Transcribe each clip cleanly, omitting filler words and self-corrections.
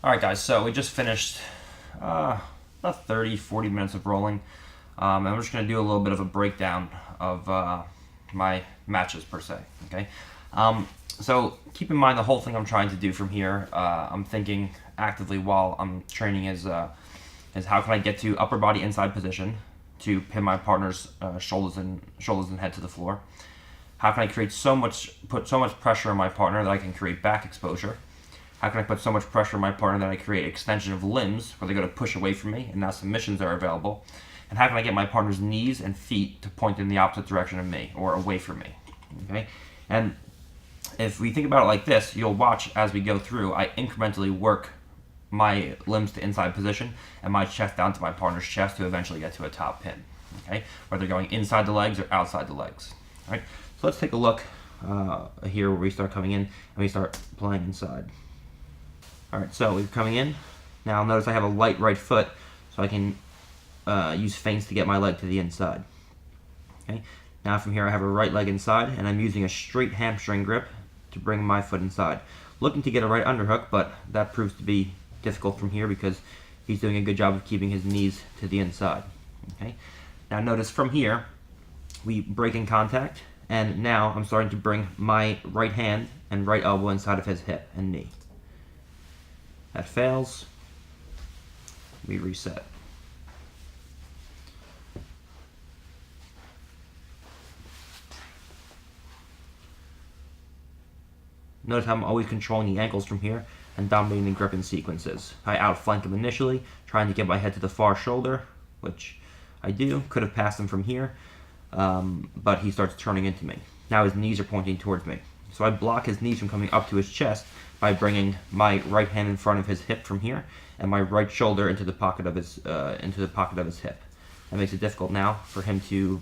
All right, guys, so we just finished about 30-40 minutes of rolling. And I'm just going to do a little bit of a breakdown of my matches, per se, okay? So keep in mind the whole thing I'm trying to do from here, I'm thinking actively while I'm training is how can I get to upper body inside position to pin my partner's shoulders and head to the floor. How can I put so much pressure on my partner that I can create back exposure? How can I put so much pressure on my partner that I create extension of limbs where they go to push away from me and now submissions are available? And how can I get my partner's knees and feet to point in the opposite direction of me or away from me? Okay? And if we think about it like this, you'll watch as we go through, I incrementally work my limbs to inside position and my chest down to my partner's chest to eventually get to a top pin. Okay? Whether going inside the legs or outside the legs. All right? So let's take a look here where we start coming in and we start playing inside. Alright, so we're coming in. Now notice I have a light right foot, so I can use feints to get my leg to the inside. Okay. Now from here I have a right leg inside, and I'm using a straight hamstring grip to bring my foot inside. Looking to get a right underhook, but that proves to be difficult from here because he's doing a good job of keeping his knees to the inside. Okay. Now notice from here, we break in contact, and now I'm starting to bring my right hand and right elbow inside of his hip and knee. That fails. We reset. Notice how I'm always controlling the ankles from here and dominating the grip in sequences. I outflank him initially, trying to get my head to the far shoulder, which I do. Could have passed him from here, but he starts turning into me. Now his knees are pointing towards me. So I block his knees from coming up to his chest by bringing my right hand in front of his hip from here and my right shoulder into the pocket of his hip. That makes it difficult now for him to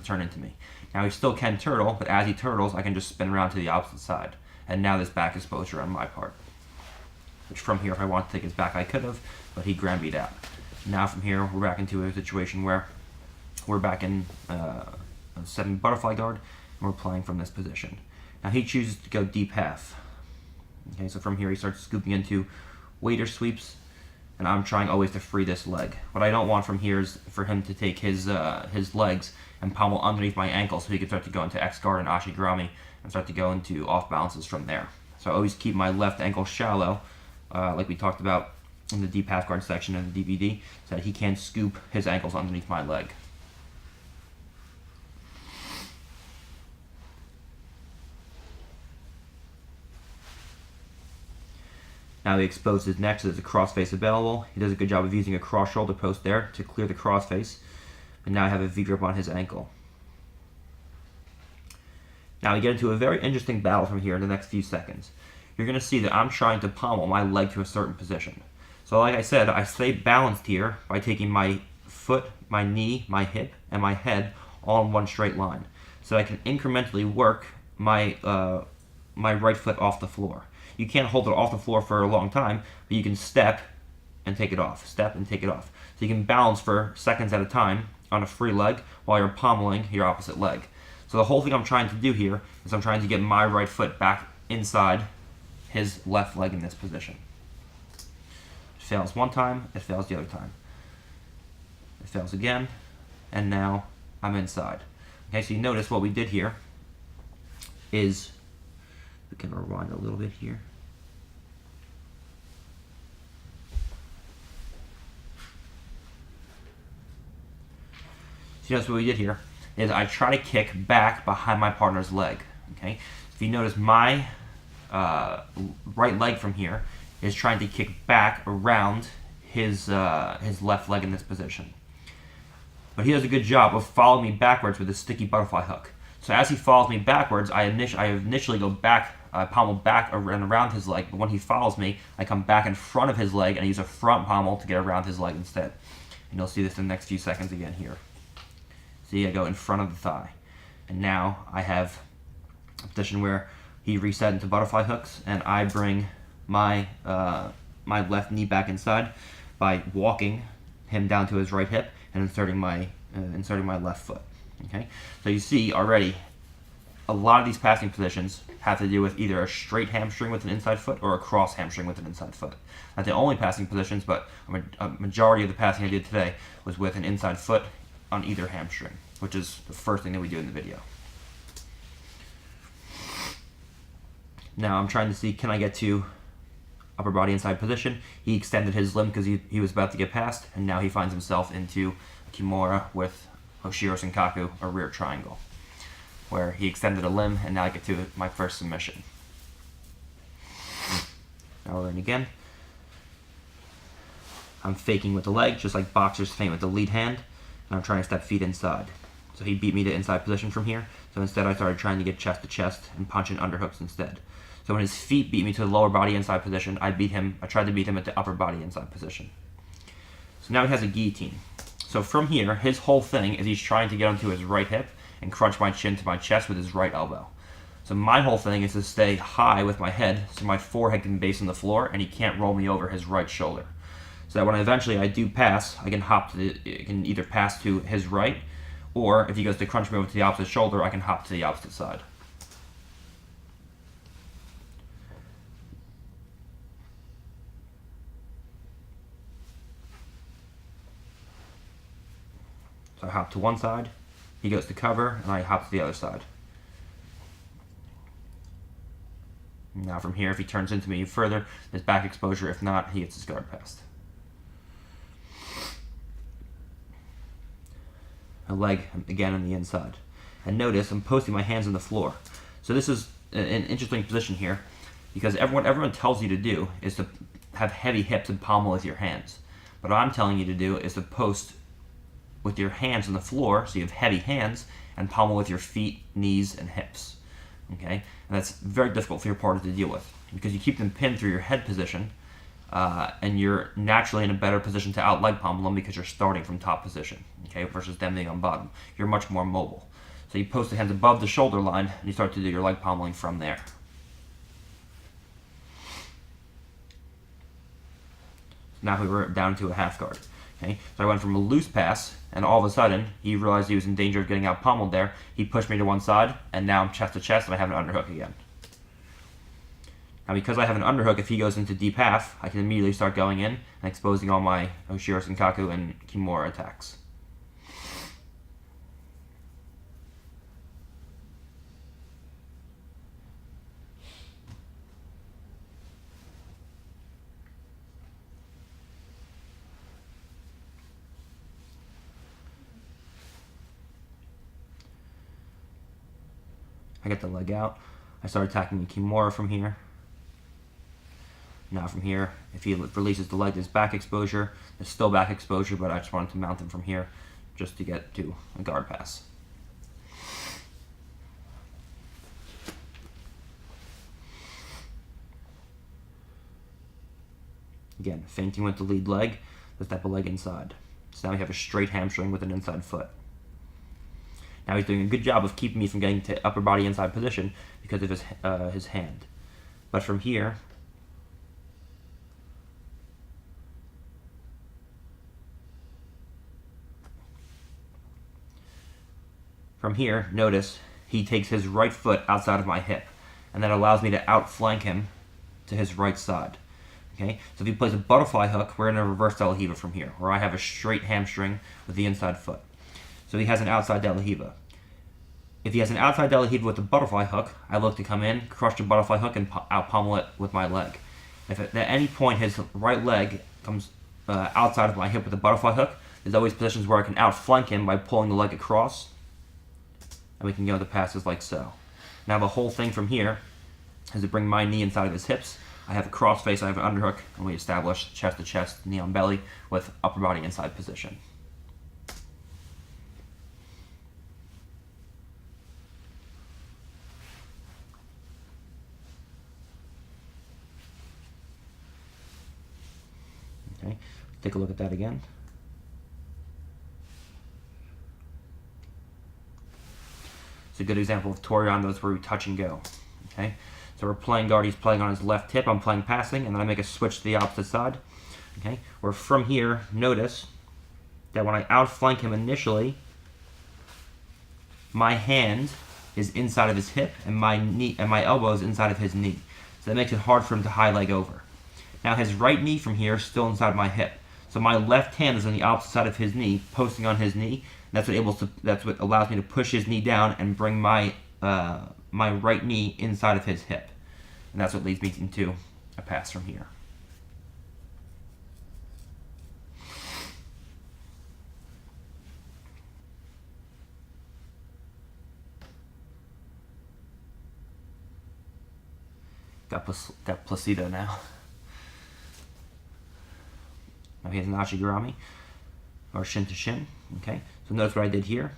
turn into me. Now he still can turtle, but as he turtles, I can just spin around to the opposite side. And now there's back exposure on my part. Which from here, if I want to take his back, I could have, but he ground beat out. Now from here, we're back into a situation where we're back in a 7 butterfly guard, and we're playing from this position. Now he chooses to go deep half. Okay, so from here he starts scooping into waiter sweeps, and I'm trying always to free this leg. What I don't want from here is for him to take his legs and pommel underneath my ankle so he can start to go into X guard and ashigarami and start to go into off balances from there. So I always keep my left ankle shallow, like we talked about in the deep half guard section of the DVD, so that he can't scoop his ankles underneath my leg. Now he exposed his neck so there's a crossface available. He does a good job of using a cross shoulder post there to clear the crossface. And now I have a V-grip on his ankle. Now we get into a very interesting battle from here in the next few seconds. You're going to see that I'm trying to pommel my leg to a certain position. So like I said, I stay balanced here by taking my foot, my knee, my hip, and my head all in one straight line. So I can incrementally work my right foot off the floor. You can't hold it off the floor for a long time, but you can step and take it off, step and take it off. So you can balance for seconds at a time on a free leg while you're pommeling your opposite leg. So the whole thing I'm trying to do here is I'm trying to get my right foot back inside his left leg in this position. It fails one time, it fails the other time. It fails again, and now I'm inside. Okay, so you notice what we did here is, we can rewind a little bit here. So you notice what we did here is I try to kick back behind my partner's leg. Okay, if you notice my right leg from here is trying to kick back around his left leg in this position. But he does a good job of following me backwards with a sticky butterfly hook. So as he follows me backwards, I initially go back, pommel back and around his leg, but when he follows me, I come back in front of his leg and I use a front pommel to get around his leg instead. And you'll see this in the next few seconds again here. See, I go in front of the thigh. And now I have a position where he reset into butterfly hooks, and I bring my my left knee back inside by walking him down to his right hip and inserting my left foot. Okay, so you see already a lot of these passing positions have to do with either a straight hamstring with an inside foot or a cross hamstring with an inside foot. Not the only passing positions, but a majority of the passing I did today was with an inside foot on either hamstring, which is the first thing that we do in the video. Now I'm trying to see, can I get to upper body inside position? He extended his limb because he was about to get past, and now he finds himself into Kimura with Hoshiro Senkaku, a rear triangle, where he extended a limb, and now I get to my first submission. Now we're in again. I'm faking with the leg, just like boxers feint with the lead hand, and I'm trying to step feet inside. So he beat me to inside position from here, so instead I started trying to get chest to chest and punch in underhooks instead. So when his feet beat me to the lower body inside position, I tried to beat him at the upper body inside position. So now he has a guillotine. So from here, his whole thing is he's trying to get onto his right hip and crunch my chin to my chest with his right elbow. So my whole thing is to stay high with my head so my forehead can base on the floor and he can't roll me over his right shoulder. So that when eventually I do pass, I can either pass to his right, or if he goes to crunch me over to the opposite shoulder, I can hop to the opposite side. So I hop to one side, he goes to cover, and I hop to the other side. Now from here, if he turns into me further, there's back exposure. If not, he gets his guard passed. A leg, again, on the inside. And notice, I'm posting my hands on the floor. So this is an interesting position here, because what everyone tells you to do is to have heavy hips and pommel with your hands. But what I'm telling you to do is to post with your hands on the floor, so you have heavy hands, and pommel with your feet, knees, and hips. Okay? And that's very difficult for your partner to deal with, because you keep them pinned through your head position, and you're naturally in a better position to out leg pommel them because you're starting from top position, okay, versus them being on bottom. You're much more mobile. So you post the hands above the shoulder line, and you start to do your leg pommeling from there. Now we were down to a half guard. Okay? So I went from a loose pass, and all of a sudden, he realized he was in danger of getting out pommeled there. He pushed me to one side, and now I'm chest to chest, and I have an underhook again. Now because I have an underhook, if he goes into deep half, I can immediately start going in and exposing all my Hoshiro Senkaku and Kimura attacks. I get the leg out. I start attacking Kimura from here. Now from here, if he releases the leg, there's back exposure. There's still back exposure, but I just wanted to mount him from here just to get to a guard pass. Again, feinting with the lead leg, the step a leg inside. So now we have a straight hamstring with an inside foot. Now he's doing a good job of keeping me from getting to upper body inside position because of his hand. But from here, notice he takes his right foot outside of my hip, and that allows me to outflank him to his right side. Okay, so if he plays a butterfly hook, we're in a reverse De La Riva from here, where I have a straight hamstring with the inside foot. So he has an outside De La Riva. If he has an outside De La Riva with a butterfly hook, I look to come in, crush the butterfly hook, and out pommel it with my leg. If at any point his right leg comes outside of my hip with a butterfly hook, there's always positions where I can outflank him by pulling the leg across, and we can go to passes like so. Now the whole thing from here is to bring my knee inside of his hips. I have a cross face, I have an underhook, and we establish chest to chest, knee on belly with upper body inside position. Okay, take a look at that again. It's a good example of Toriandos where we touch and go. Okay, so we're playing guard, he's playing on his left hip, I'm playing passing, and then I make a switch to the opposite side. Okay, where from here, notice that when I outflank him initially, my hand is inside of his hip, and my knee and my elbow is inside of his knee. So that makes it hard for him to high leg over. Now his right knee from here is still inside my hip. So my left hand is on the opposite side of his knee, posting on his knee. That's what allows me to push his knee down and bring my right knee inside of his hip. And that's what leads me into a pass from here. Got Placido now. Now he has an Ashigarami, or shin to shin. Okay, so notice what I did here.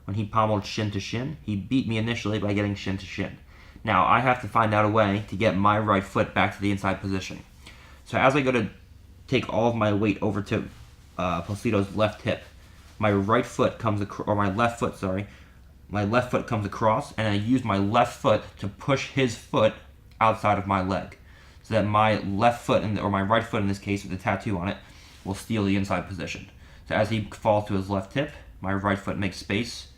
When he pommeled shin to shin, he beat me initially by getting shin to shin. Now I have to find out a way to get my right foot back to the inside position. So as I go to take all of my weight over to Placido's left hip, my right foot comes across, or my left foot, sorry, my left foot comes across, and I use my left foot to push his foot outside of my leg, so that my left foot, or my right foot in this case with the tattoo on it, will steal the inside position. So as he falls to his left hip, my right foot makes space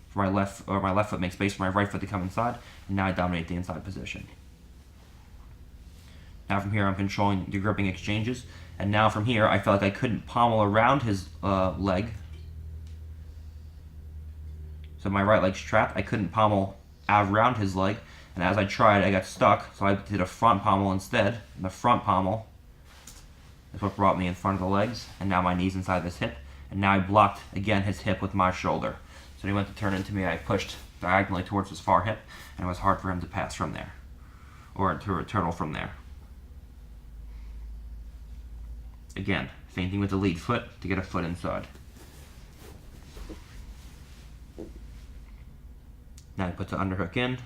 for my left, or my left foot makes space for my right foot to come inside, and now I dominate the inside position. Now from here I'm controlling the gripping exchanges, and now from here I felt like I couldn't pommel around his leg. So my right leg's trapped. I couldn't pommel around his leg, and as I tried, I got stuck, so I did a front pommel instead. And the front pommel is what brought me in front of the legs, and now my knee's inside of his hip, and now I blocked, again, his hip with my shoulder. So when he went to turn into me, I pushed diagonally towards his far hip, and it was hard for him to pass from there, or to return from there. Again, same thing with the lead foot to get a foot inside. Now he puts the underhook in,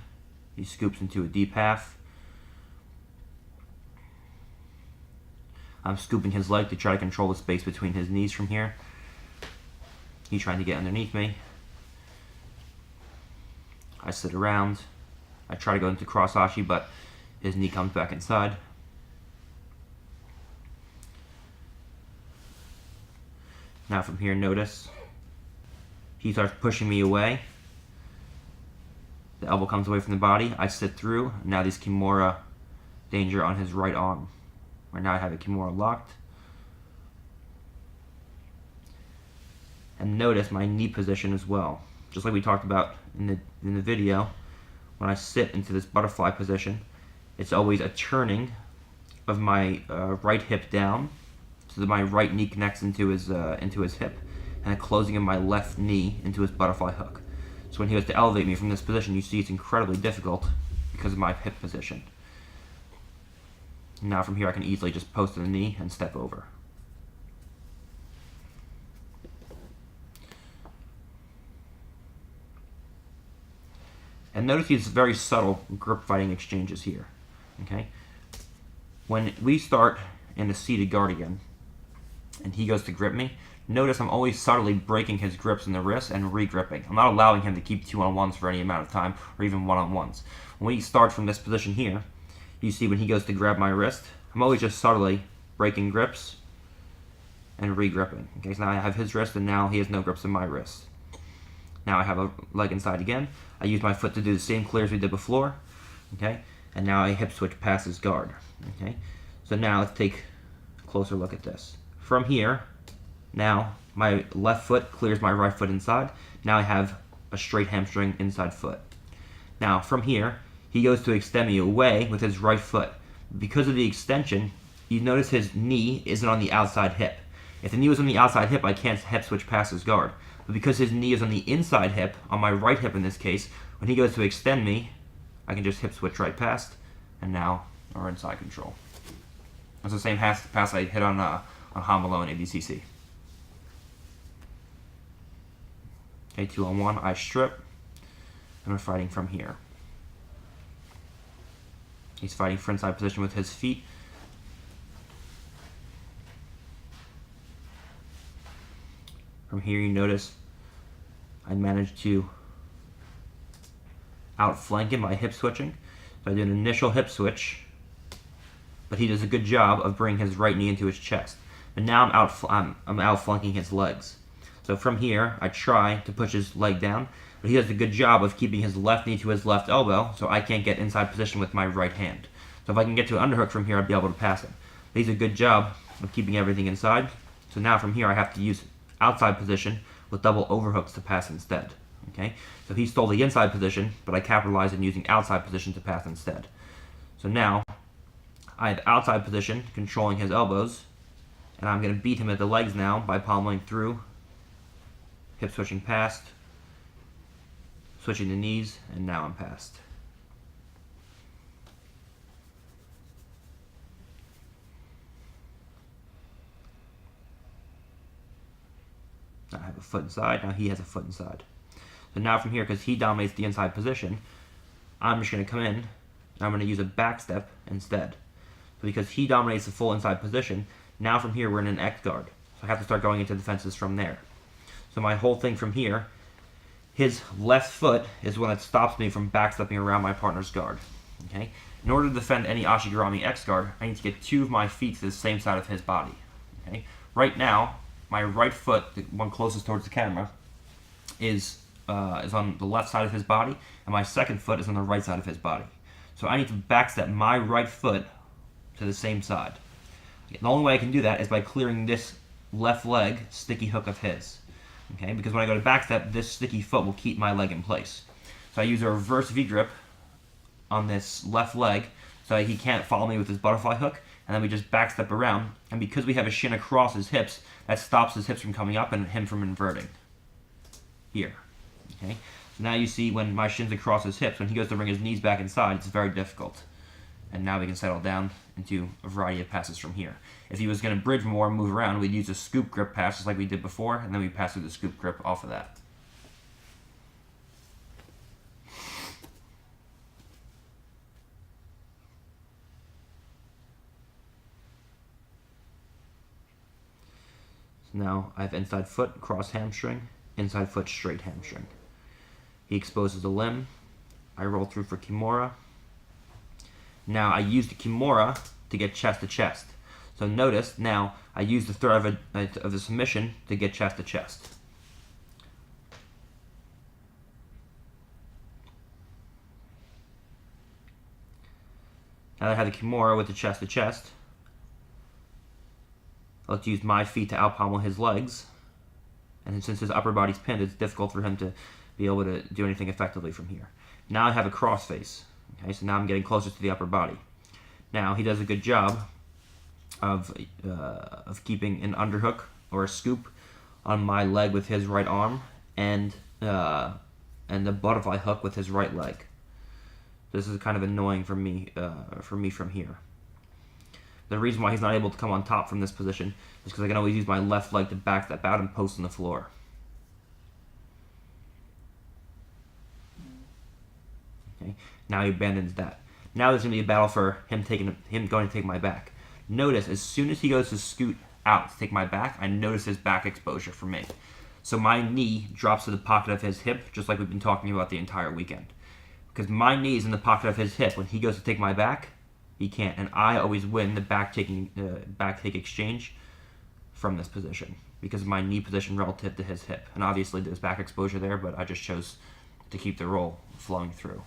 he scoops into a deep half. I'm scooping his leg to try to control the space between his knees from here. He's trying to get underneath me. I sit around. I try to go into cross ashi, but his knee comes back inside. Now from here, notice he starts pushing me away. The elbow comes away from the body. I sit through. Now there's Kimura danger on his right arm. Right now I have a Kimura locked. And notice my knee position as well. Just like we talked about in the video, when I sit into this butterfly position, it's always a turning of my right hip down, so that my right knee connects into his hip, and a closing of my left knee into his butterfly hook. So when he was to elevate me from this position, you see it's incredibly difficult because of my hip position. Now from here I can easily just post to the knee and step over. And notice these very subtle grip fighting exchanges here. Okay? When we start in a seated guard again, and he goes to grip me, notice I'm always subtly breaking his grips in the wrist and re-gripping. I'm not allowing him to keep 2-on-1s for any amount of time, or even 1-on-1s. When we start from this position here, you see when he goes to grab my wrist, I'm always just subtly breaking grips and re-gripping. Okay, so now I have his wrist, and now he has no grips in my wrist. Now I have a leg inside again. I use my foot to do the same clear as we did before. Okay, and now I hip switch past his guard. Okay, so now let's take a closer look at this. From here, now my left foot clears my right foot inside. Now I have a straight hamstring inside foot. Now from here, he goes to extend me away with his right foot. Because of the extension, you notice his knee isn't on the outside hip. If the knee was on the outside hip, I can't hip switch past his guard. But because his knee is on the inside hip, on my right hip in this case, when he goes to extend me, I can just hip switch right past, and now we're inside control. That's the same pass I hit on Hamelo and ADCC. Okay, 2-on-1, I strip, and we're fighting from here. He's fighting for inside position with his feet. From here, you notice I managed to outflank him by hip switching. So I did an initial hip switch, but he does a good job of bringing his right knee into his chest. And now I'm outflanking his legs. So from here, I try to push his leg down, but he does a good job of keeping his left knee to his left elbow, so I can't get inside position with my right hand. So if I can get to an underhook from here, I'd be able to pass him. But he does a good job of keeping everything inside. So now from here, I have to use outside position with double overhooks to pass instead. Okay, so he stole the inside position, but I capitalized on using outside position to pass instead. So now I have outside position controlling his elbows, and I'm going to beat him at the legs now by pommeling through, hip switching past, switching the knees, and now I'm past. Now I have a foot inside, now he has a foot inside. So now from here, because he dominates the inside position, I'm just going to come in, and I'm going to use a back step instead. So because he dominates the full inside position, now from here we're in an X guard. So I have to start going into defenses from there. So my whole thing from here, his left foot is one that stops me from backstepping around my partner's guard. Okay? In order to defend any Ashigarami X guard, I need to get two of my feet to the same side of his body. Okay? Right now, my right foot, the one closest towards the camera, is on the left side of his body, and my second foot is on the right side of his body. So I need to backstep my right foot to the same side. The only way I can do that is by clearing this left leg sticky hook of his. Okay, because when I go to backstep, this sticky foot will keep my leg in place. So I use a reverse V-grip on this left leg so that he can't follow me with his butterfly hook, and then we just backstep around, and because we have a shin across his hips, that stops his hips from coming up and him from inverting. Here. Okay, so now you see when my shin's across his hips, when he goes to bring his knees back inside, it's very difficult. And now we can settle down into a variety of passes from here. If he was going to bridge more and move around, we'd use a scoop grip pass just like we did before, and then we pass through the scoop grip off of that. So now I have inside foot, cross hamstring, inside foot, straight hamstring. He exposes the limb. I roll through for Kimura. Now I use the Kimura to get chest to chest. So notice now I use the threat of the submission to get chest to chest. Now that I have the Kimura with the chest to chest, let's use my feet to out-pommel his legs. And since his upper body's pinned, it's difficult for him to be able to do anything effectively from here. Now I have a cross face. Okay, so now I'm getting closer to the upper body. Now he does a good job of keeping an underhook or a scoop on my leg with his right arm, and the butterfly hook with his right leg. This is kind of annoying for me from here. The reason why he's not able to come on top from this position is because I can always use my left leg to back step out and post on the floor. Okay. Now he abandons that. Now there's going to be a battle for him going to take my back. Notice, as soon as he goes to scoot out to take my back, I notice his back exposure for me. So my knee drops to the pocket of his hip, just like we've been talking about the entire weekend. Because my knee is in the pocket of his hip. When he goes to take my back, he can't. And I always win the back take exchange from this position because of my knee position relative to his hip. And obviously there's back exposure there, but I just chose to keep the roll flowing through.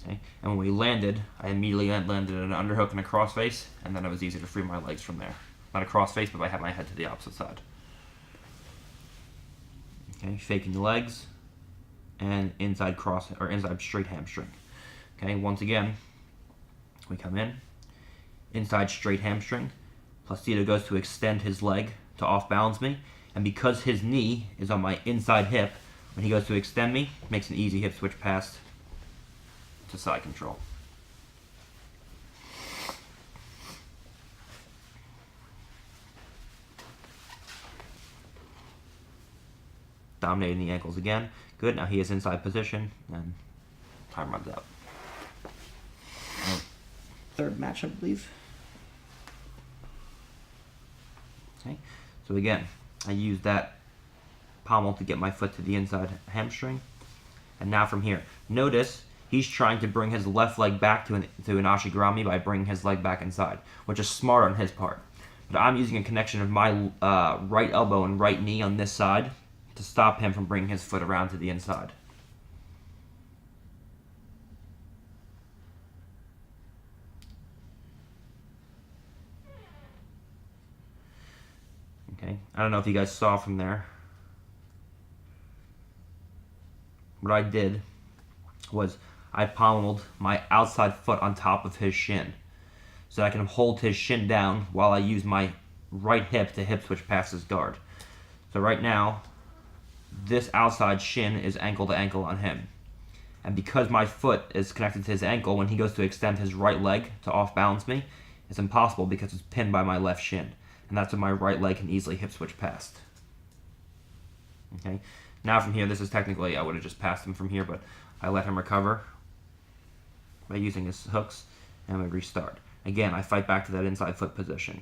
Okay. And when we landed, I immediately landed an underhook and a crossface, and then it was easy to free my legs from there. Not a crossface, but I had my head to the opposite side. Okay, faking the legs, and inside cross or inside straight hamstring. Okay, once again, we come in, inside straight hamstring. Placido goes to extend his leg to off balance me, and because his knee is on my inside hip, when he goes to extend me, makes an easy hip switch pass to side control. Dominating the ankles again. Good, now he is inside position, and time runs out. Third match, I believe. Okay, so again, I use that pommel to get my foot to the inside hamstring. And now from here, notice he's trying to bring his left leg back to an ashigarami by bringing his leg back inside, which is smart on his part. But I'm using a connection of my right elbow and right knee on this side to stop him from bringing his foot around to the inside. Okay, I don't know if you guys saw from there. What I did was I pommeled my outside foot on top of his shin so I can hold his shin down while I use my right hip to hip switch past his guard. So right now, this outside shin is ankle to ankle on him. And because my foot is connected to his ankle, when he goes to extend his right leg to off balance me, it's impossible because it's pinned by my left shin. And that's when my right leg can easily hip switch past. Okay. Now from here, this is technically, I would have just passed him from here, but I let him recover by using his hooks, and we restart. Again, I fight back to that inside foot position.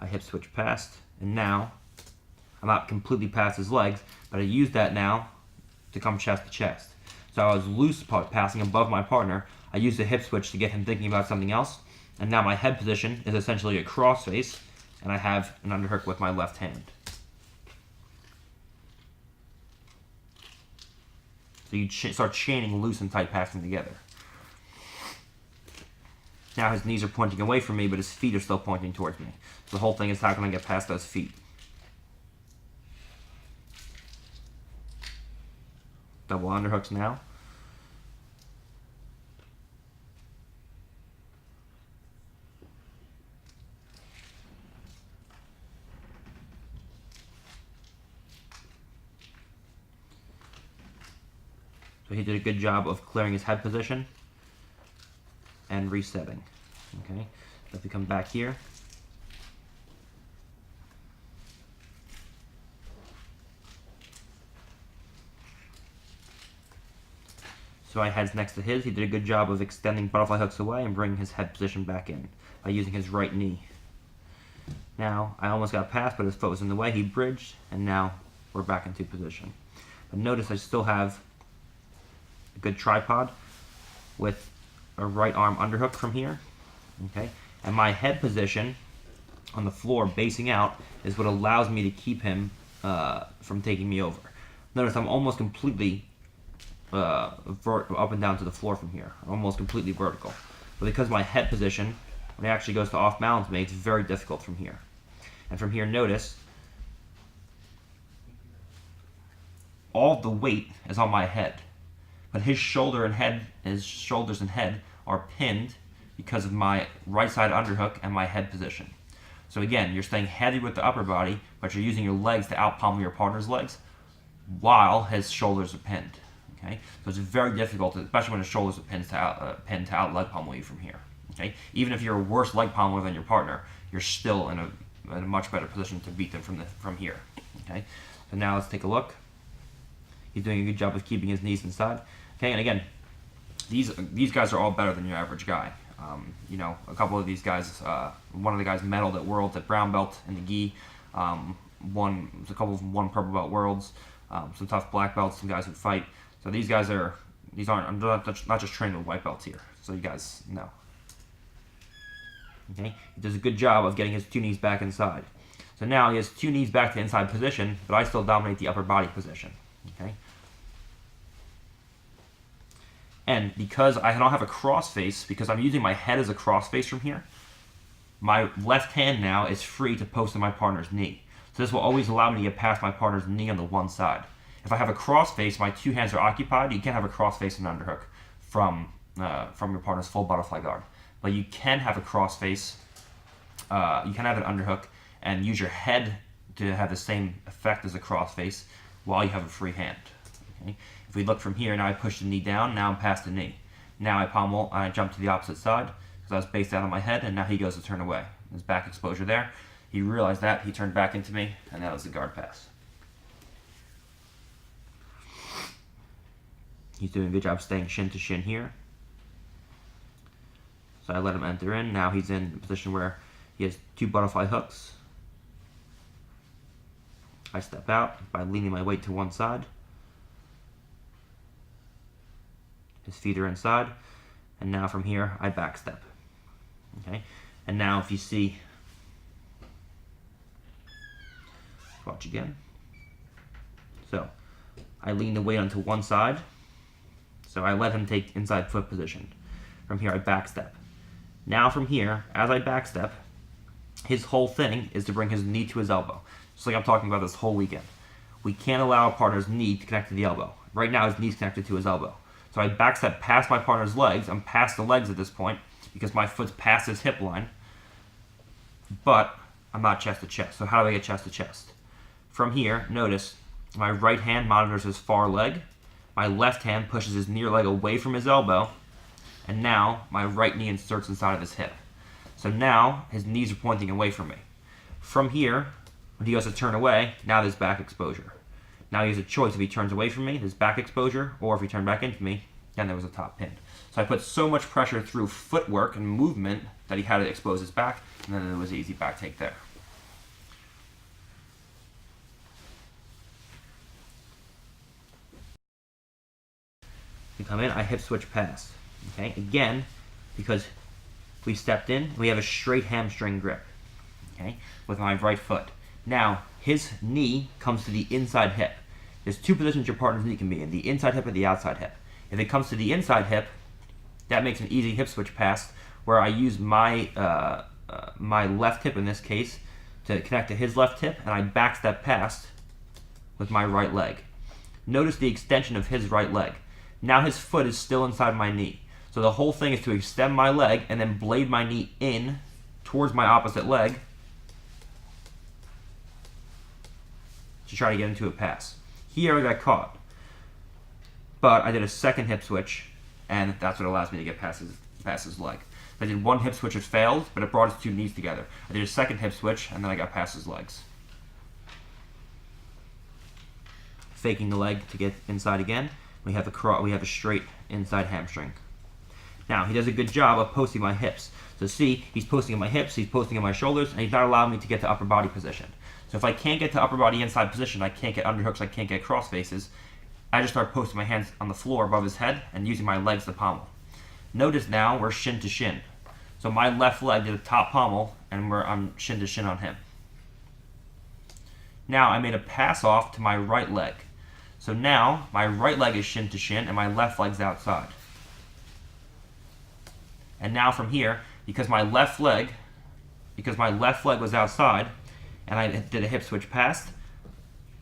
I hip switch past, and now I'm not completely past his legs, but I use that now to come chest to chest. So I was loose passing above my partner. I used the hip switch to get him thinking about something else, and now my head position is essentially a cross face, and I have an underhook with my left hand. So you start chaining loose and tight passing together. Now his knees are pointing away from me, but his feet are still pointing towards me. So the whole thing is how can I get past those feet? Double underhooks now. So he did a good job of clearing his head position and resetting. Okay, so if we come back here, so my head's next to his. He did a good job of extending butterfly hooks away and bringing his head position back in by using his right knee. Now, I almost got past, but his foot was in the way. He bridged, and now we're back into position. But notice I still have a good tripod with a right arm underhook from here, okay? And my head position on the floor basing out is what allows me to keep him from taking me over. Notice I'm almost completely up and down to the floor from here. I'm almost completely vertical. But because my head position, when he actually goes to off balance me, it's very difficult from here. And from here, notice, all the weight is on my head. But his shoulders and head are pinned because of my right side underhook and my head position. So again, you're staying heavy with the upper body, but you're using your legs to out pommel your partner's legs while his shoulders are pinned. Okay, so it's very difficult, especially when his shoulders are pinned to out leg pommel you from here. Okay, even if you're a worse leg pommeler than your partner, you're still in a much better position to beat them from here. Okay, so now let's take a look. He's doing a good job of keeping his knees inside. Okay, and again, these guys are all better than your average guy. You know, a couple of these guys, one of the guys medaled at Worlds at brown belt in the gi. A couple of them won purple belt Worlds. Some tough black belts, some guys who fight. So these guys I'm not just training with white belts here. So you guys know. Okay, he does a good job of getting his two knees back inside. So now he has two knees back to inside position, but I still dominate the upper body position. Okay. And because I don't have a cross face, because I'm using my head as a cross face from here, my left hand now is free to post to my partner's knee. So this will always allow me to get past my partner's knee on the one side. If I have a cross face, my two hands are occupied. You can't have a cross face and underhook from your partner's full butterfly guard. But you can have a cross face, you can have an underhook, and use your head to have the same effect as a cross face while you have a free hand. Okay? If we look from here, now I push the knee down, now I'm past the knee. Now I pommel, I jump to the opposite side, because I was based out on my head, and now he goes to turn away. His back exposure there. He realized that, he turned back into me, and that was the guard pass. He's doing a good job staying shin to shin here. So I let him enter in. Now he's in a position where he has two butterfly hooks. I step out by leaning my weight to one side. His feet are inside. And now from here, I backstep. Okay, and now if you see, watch again. So I lean the weight onto one side, so I let him take inside foot position. From here I backstep. Now from here, as I backstep, his whole thing is to bring his knee to his elbow. Just like I'm talking about this whole weekend. We can't allow a partner's knee to connect to the elbow. Right now his knee's connected to his elbow. So I backstep past my partner's legs. I'm past the legs at this point because my foot's past his hip line. But I'm not chest to chest. So how do I get chest to chest? From here, notice my right hand monitors his far leg. My left hand pushes his near leg away from his elbow. And now my right knee inserts inside of his hip. So now his knees are pointing away from me. From here, when he goes to turn away, now there's back exposure. Now he has a choice if he turns away from me, there's back exposure, or if he turned back into me, then there was a top pin. So I put so much pressure through footwork and movement that he had to expose his back, and then there was an easy back take there. We come in, I hip switch pass. Okay, again, because we stepped in, we have a straight hamstring grip. Okay, with my right foot. Now, his knee comes to the inside hip. There's two positions your partner's knee can be in, the inside hip or the outside hip. If it comes to the inside hip, that makes an easy hip switch pass where I use my my left hip in this case to connect to his left hip, and I backstep past with my right leg. Notice the extension of his right leg. Now his foot is still inside my knee. So the whole thing is to extend my leg and then blade my knee in towards my opposite leg to try to get into a pass. Here I got caught, but I did a second hip switch, and that's what allows me to get past his leg. I did one hip switch, it failed, but it brought his two knees together. I did a second hip switch, and then I got past his legs. Faking the leg to get inside again. We have a straight inside hamstring. Now, he does a good job of posting my hips. So see, he's posting on my hips, he's posting on my shoulders, and he's not allowing me to get to upper body position. So if I can't get to upper body inside position, I can't get underhooks, I can't get cross faces, I just start posting my hands on the floor above his head and using my legs to pommel. Notice now we're shin to shin. So my left leg did a top pommel, and I'm shin to shin on him. Now I made a pass off to my right leg. So now my right leg is shin to shin, and my left leg's outside. And now from here, because my left leg was outside, and I did a hip switch past,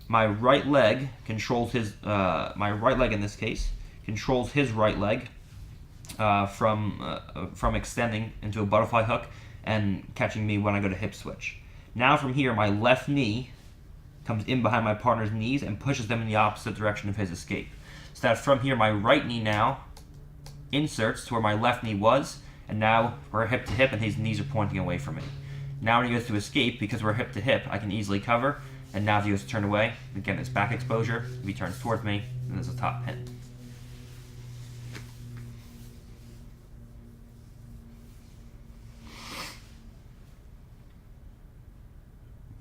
my right leg controls his, my right leg in this case, controls his right leg from extending into a butterfly hook and catching me when I go to hip switch. Now from here, my left knee comes in behind my partner's knees and pushes them in the opposite direction of his escape. So that from here, my right knee now inserts to where my left knee was, and now we're hip to hip and his knees are pointing away from me. Now when he goes to escape, because we're hip to hip, I can easily cover, and now if he goes to turn away, again, it's back exposure. If he turns towards me, then there's a top pin.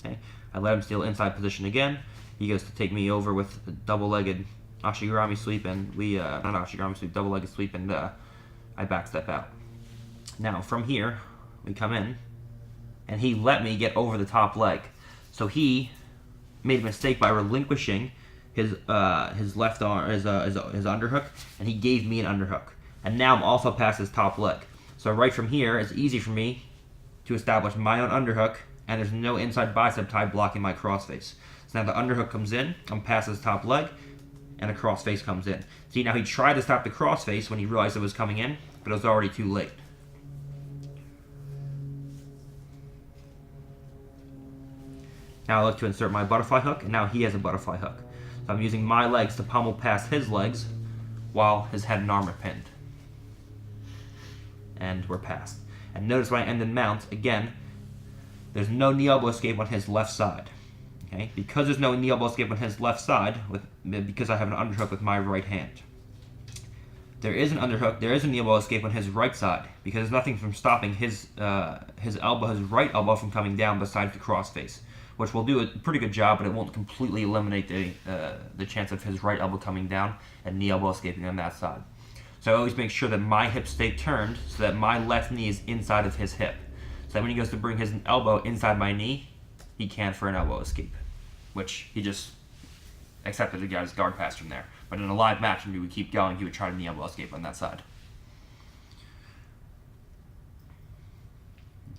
Okay, I let him steal inside position again. He goes to take me over with a double-legged Ashigurami sweep, and not Ashigurami sweep, double-legged sweep, and I backstep out. Now, from here, we come in, and he let me get over the top leg. So he made a mistake by relinquishing his left arm, his underhook, and he gave me an underhook. And now I'm also past his top leg. So right from here, it's easy for me to establish my own underhook, and there's no inside bicep tie blocking my crossface. So now the underhook comes in, I'm past his top leg, and a crossface comes in. See, now he tried to stop the crossface when he realized it was coming in, but it was already too late. Now I look to insert my butterfly hook, and now he has a butterfly hook. So I'm using my legs to pommel past his legs while his head and arm are pinned. And we're past. And notice when I end in mount, again, there's no knee elbow escape on his left side. Okay? Because there's no knee elbow escape on his left side, because I have an underhook with my right hand. There is an underhook, there is a knee elbow escape on his right side, because there's nothing from stopping his right elbow from coming down besides the crossface, which will do a pretty good job, but it won't completely eliminate the chance of his right elbow coming down and knee elbow escaping on that side. So I always make sure that my hips stay turned so that my left knee is inside of his hip. So that when he goes to bring his elbow inside my knee, he can for an elbow escape, which he just accepted the guy's guard pass from there. But in a live match, when we would keep going, he would try to knee elbow escape on that side.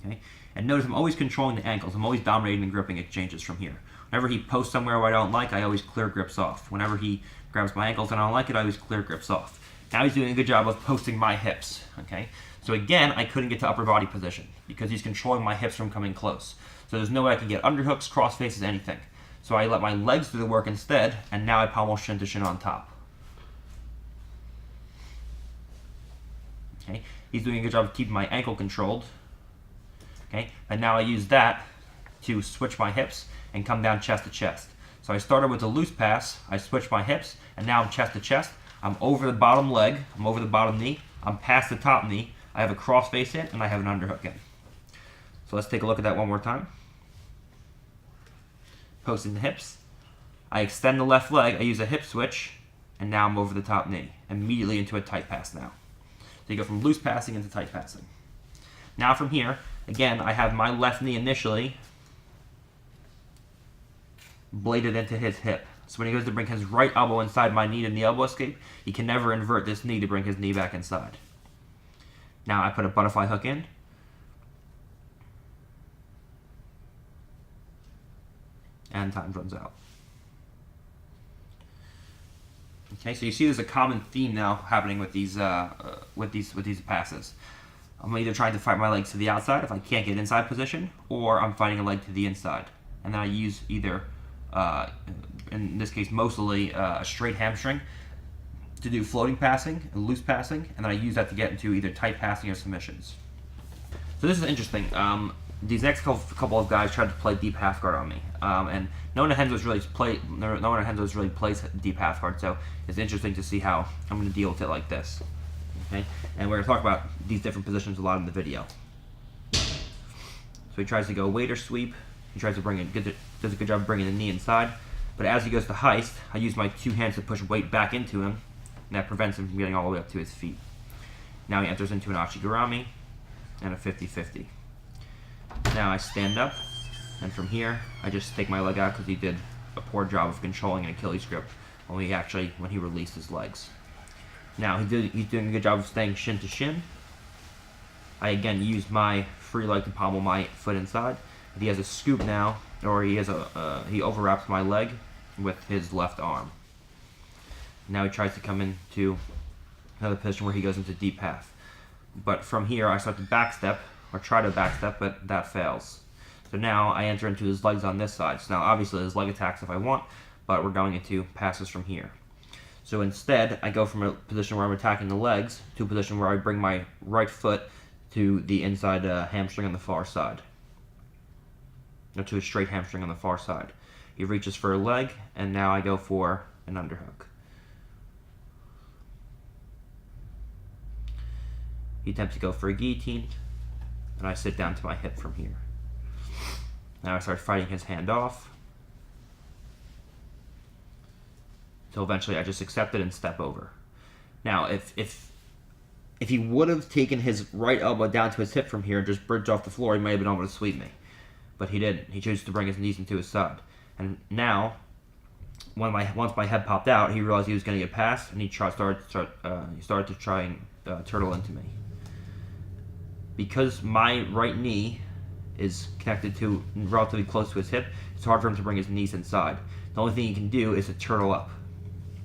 Okay, and notice I'm always controlling the ankles. I'm always dominating the gripping exchanges from here. Whenever he posts somewhere where I don't like, I always clear grips off. Whenever he grabs my ankles and I don't like it, I always clear grips off. Now he's doing a good job of posting my hips. Okay, so again, I couldn't get to upper body position because he's controlling my hips from coming close. So there's no way I can get underhooks, cross faces, anything. So I let my legs do the work instead, and now I pommel shin to shin on top. Okay, he's doing a good job of keeping my ankle controlled. Okay, and now I use that to switch my hips and come down chest to chest. So I started with a loose pass, I switched my hips, and now I'm chest to chest. I'm over the bottom leg, I'm over the bottom knee, I'm past the top knee, I have a cross face in, and I have an underhook in. So let's take a look at that one more time. Posting the hips. I extend the left leg, I use a hip switch, and now I'm over the top knee. Immediately into a tight pass now. So you go from loose passing into tight passing. Now from here, again, I have my left knee initially bladed into his hip. So when he goes to bring his right elbow inside my knee in the elbow escape, he can never invert this knee to bring his knee back inside. Now I put a butterfly hook in. And time runs out. Okay, so you see there's a common theme now happening with these passes. I'm either trying to fight my legs to the outside if I can't get inside position, or I'm fighting a leg to the inside. And then I use either, in this case mostly, a straight hamstring to do floating passing and loose passing, and then I use that to get into either tight passing or submissions. So this is interesting. These next couple of guys tried to play deep half guard on me, and no one at Henzo's really plays deep half guard, so it's interesting to see how I'm going to deal with it like this. Okay, and we're going to talk about these different positions a lot in the video. So he tries to go waiter sweep. He tries to bring it, does a good job of bringing the knee inside, but as he goes to heist, I use my two hands to push weight back into him, and that prevents him from getting all the way up to his feet. Now he enters into an Achigarami and a 50-50. Now I stand up, and from here, I just take my leg out because he did a poor job of controlling an Achilles grip when he released his legs. Now he's doing a good job of staying shin to shin. I again use my free leg to pommel my foot inside. If he has a scoop now, or he overwraps my leg with his left arm. Now he tries to come into another position where he goes into deep half. But from here, I start to backstep, or try to backstep, but that fails. So now I enter into his legs on this side. So now obviously there's leg attacks if I want, but we're going into passes from here. So instead, I go from a position where I'm attacking the legs to a position where I bring my right foot to the inside hamstring on the far side. Or to a straight hamstring on the far side. He reaches for a leg, and now I go for an underhook. He attempts to go for a guillotine, and I sit down to my hip from here. Now I start fighting his hand off, until eventually I just accept it and step over. Now, if he would have taken his right elbow down to his hip from here and just bridged off the floor, he might have been able to sweep me. But he didn't. He chose to bring his knees into his side. And now, once my head popped out, he realized he was going to get past, and he started to try and turtle into me. Because my right knee is connected to relatively close to his hip, it's hard for him to bring his knees inside. The only thing he can do is to turtle up.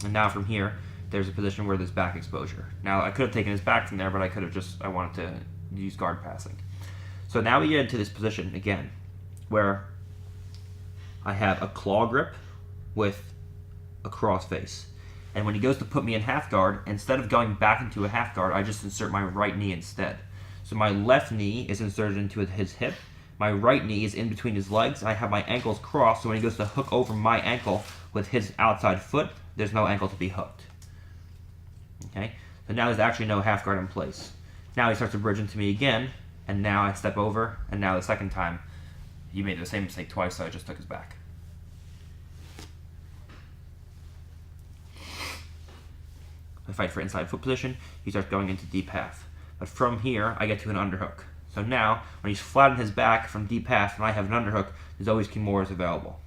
And now from here, there's a position where there's back exposure. Now I could have taken his back from there, but I wanted to use guard passing. So now we get into this position again, where I have a claw grip with a cross face. And when he goes to put me in half guard, instead of going back into a half guard, I just insert my right knee instead. So my left knee is inserted into his hip, my right knee is in between his legs, and I have my ankles crossed, so when he goes to hook over my ankle with his outside foot, there's no ankle to be hooked. Okay? So now there's actually no half guard in place. Now he starts to bridge into me again, and now I step over, and now the second time, he made the same mistake twice, so I just took his back. I fight for inside foot position, he starts going into deep half. But from here, I get to an underhook. So now, when he's flat on his back from deep half and I have an underhook, there's always Kimuras available.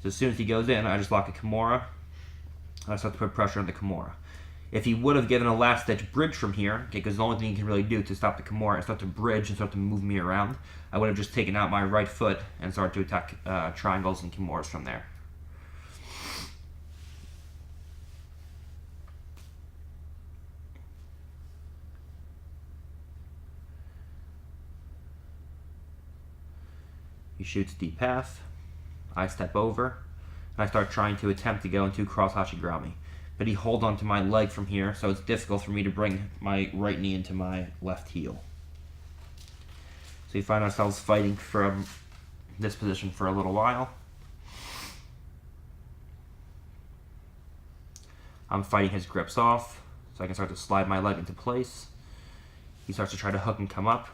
So as soon as he goes in, I just lock a Kimura, and I start to put pressure on the Kimura. If he would have given a last-ditch bridge from here, okay, because the only thing he can really do to stop the Kimura is start to bridge and start to move me around, I would have just taken out my right foot and started to attack triangles and Kimuras from there. He shoots deep half, I step over, and I start trying to attempt to go into cross hashigirami. But he holds onto my leg from here, so it's difficult for me to bring my right knee into my left heel. So we find ourselves fighting from this position for a little while. I'm fighting his grips off, so I can start to slide my leg into place. He starts to try to hook and come up,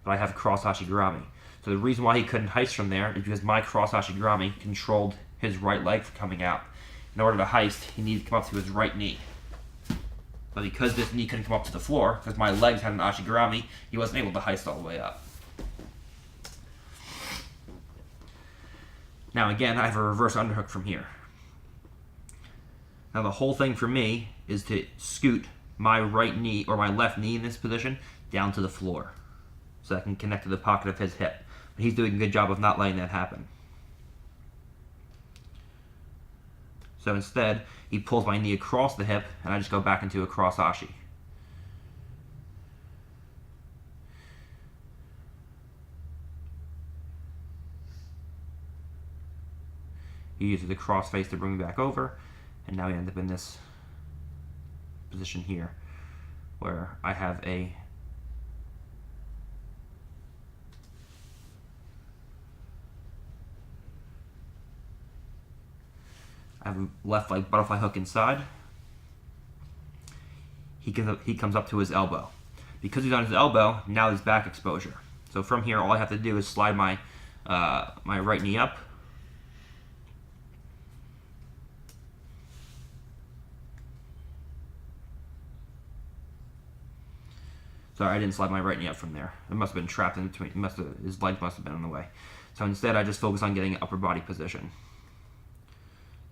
but I have cross hashigirami. So the reason why he couldn't heist from there is because my cross hashigirami controlled his right leg from coming out. In order to heist, he needed to come up to his right knee. But because this knee couldn't come up to the floor, because my legs had an hashigirami, he wasn't able to heist all the way up. Now again, I have a reverse underhook from here. Now the whole thing for me is to scoot my right knee, or my left knee in this position, down to the floor, so I can connect to the pocket of his hip. But he's doing a good job of not letting that happen. So instead, he pulls my knee across the hip, and I just go back into a cross ashi. He uses the cross face to bring me back over, and now we end up in this position here, where I have a left leg butterfly hook inside. He comes up to his elbow. Because he's on his elbow, now there's back exposure. So from here, all I have to do is slide my my right knee up. Sorry, I didn't slide my right knee up from there. It must have been trapped in between. His leg must have been in the way. So instead, I just focus on getting an upper body position.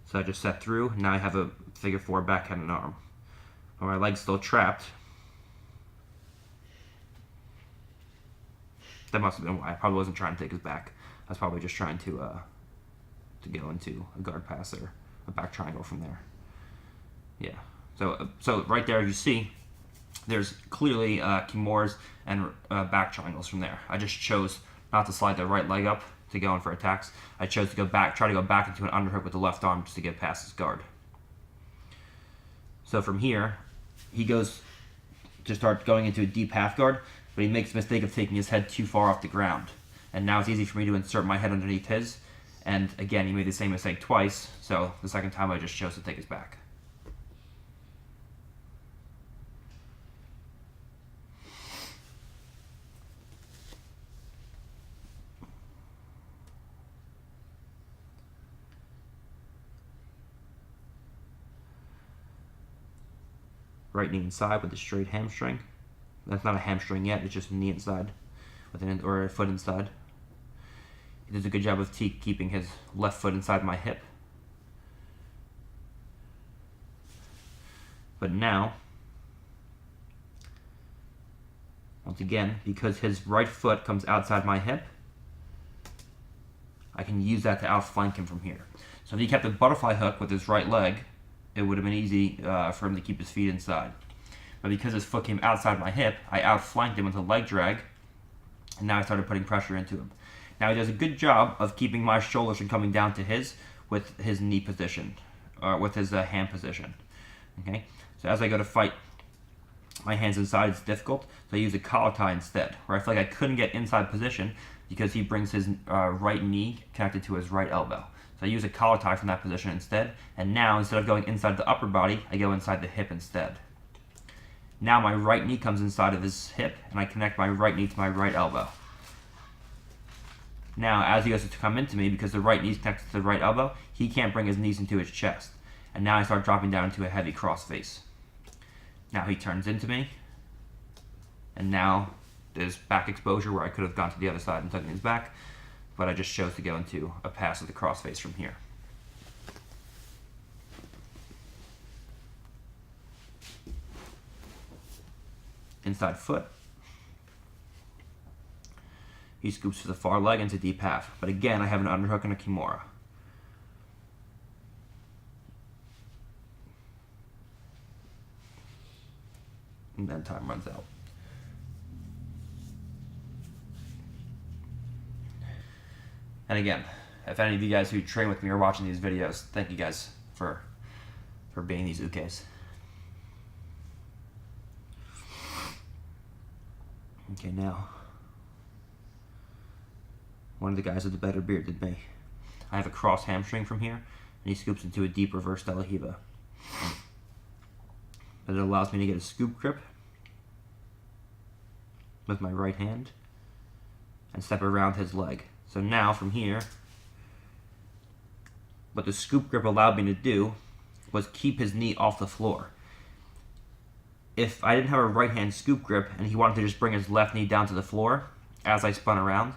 So I just set through. Now I have a figure 4 backhand and arm. But my leg's still trapped. That must have been why. I probably wasn't trying to take his back. I was probably just trying to go into a guard pass or a back triangle from there. Yeah. So right there, you see, there's clearly Kimuras and back triangles from there. I just chose not to slide the right leg up to go in for attacks. I chose to try to go back into an underhook with the left arm just to get past his guard. So from here, he goes to start going into a deep half guard, but he makes the mistake of taking his head too far off the ground. And now it's easy for me to insert my head underneath his. And again, he made the same mistake twice, so the second time I just chose to take his back. Right knee inside with a straight hamstring. That's not a hamstring yet, it's just a knee inside or a foot inside. He does a good job of keeping his left foot inside my hip. But now, once again, because his right foot comes outside my hip, I can use that to outflank him from here. So if he kept a butterfly hook with his right leg, it would have been easy for him to keep his feet inside. But because his foot came outside my hip, I outflanked him with a leg drag, and now I started putting pressure into him. Now he does a good job of keeping my shoulders from coming down to his with his knee position, or with his hand position. Okay, so as I go to fight, my hands inside, it's difficult, so I use a collar tie instead, where I feel like I couldn't get inside position because he brings his right knee connected to his right elbow. So I use a collar tie from that position instead, and now instead of going inside the upper body, I go inside the hip instead. Now my right knee comes inside of his hip, and I connect my right knee to my right elbow. Now, as he goes to come into me, because the right knee is connected to the right elbow, he can't bring his knees into his chest. And now I start dropping down into a heavy cross face. Now he turns into me, and now there's back exposure where I could have gone to the other side and taken his back, but I just chose to go into a pass with the crossface from here. Inside foot. He scoops to the far leg into deep half, but again I have an underhook and a kimura. And then time runs out. And again, if any of you guys who train with me are watching these videos, thank you guys for being these ukes. Okay, now, one of the guys with the better beard than me. I have a cross hamstring from here, and he scoops into a deep reverse de la Riva. But it allows me to get a scoop grip with my right hand and step around his leg. So now from here, what the scoop grip allowed me to do was keep his knee off the floor. If I didn't have a right hand scoop grip and he wanted to just bring his left knee down to the floor as I spun around,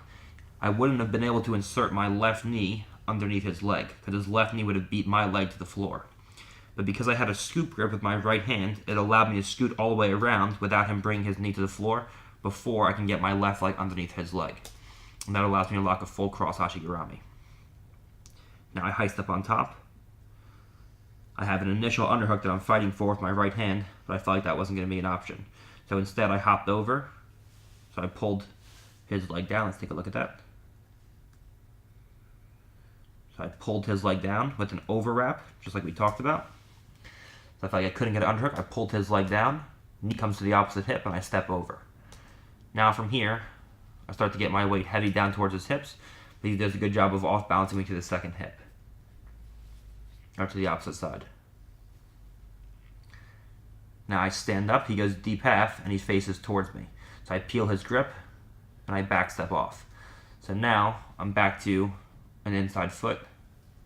I wouldn't have been able to insert my left knee underneath his leg, because his left knee would have beat my leg to the floor. But because I had a scoop grip with my right hand, it allowed me to scoot all the way around without him bringing his knee to the floor before I can get my left leg underneath his leg. And that allows me to lock a full cross hashigurami. Now I heist up on top. I have an initial underhook that I'm fighting for with my right hand, but I felt like that wasn't going to be an option. So instead I hopped over, so I pulled his leg down. Let's take a look at that. So I pulled his leg down with an overwrap, just like we talked about. So I felt like I couldn't get an underhook. I pulled his leg down, knee comes to the opposite hip, and I step over. Now from here, I start to get my weight heavy down towards his hips, but he does a good job of off-balancing me to the second hip, or to the opposite side. Now I stand up, he goes deep half, and he faces towards me. So I peel his grip, and I back step off. So now I'm back to an inside foot,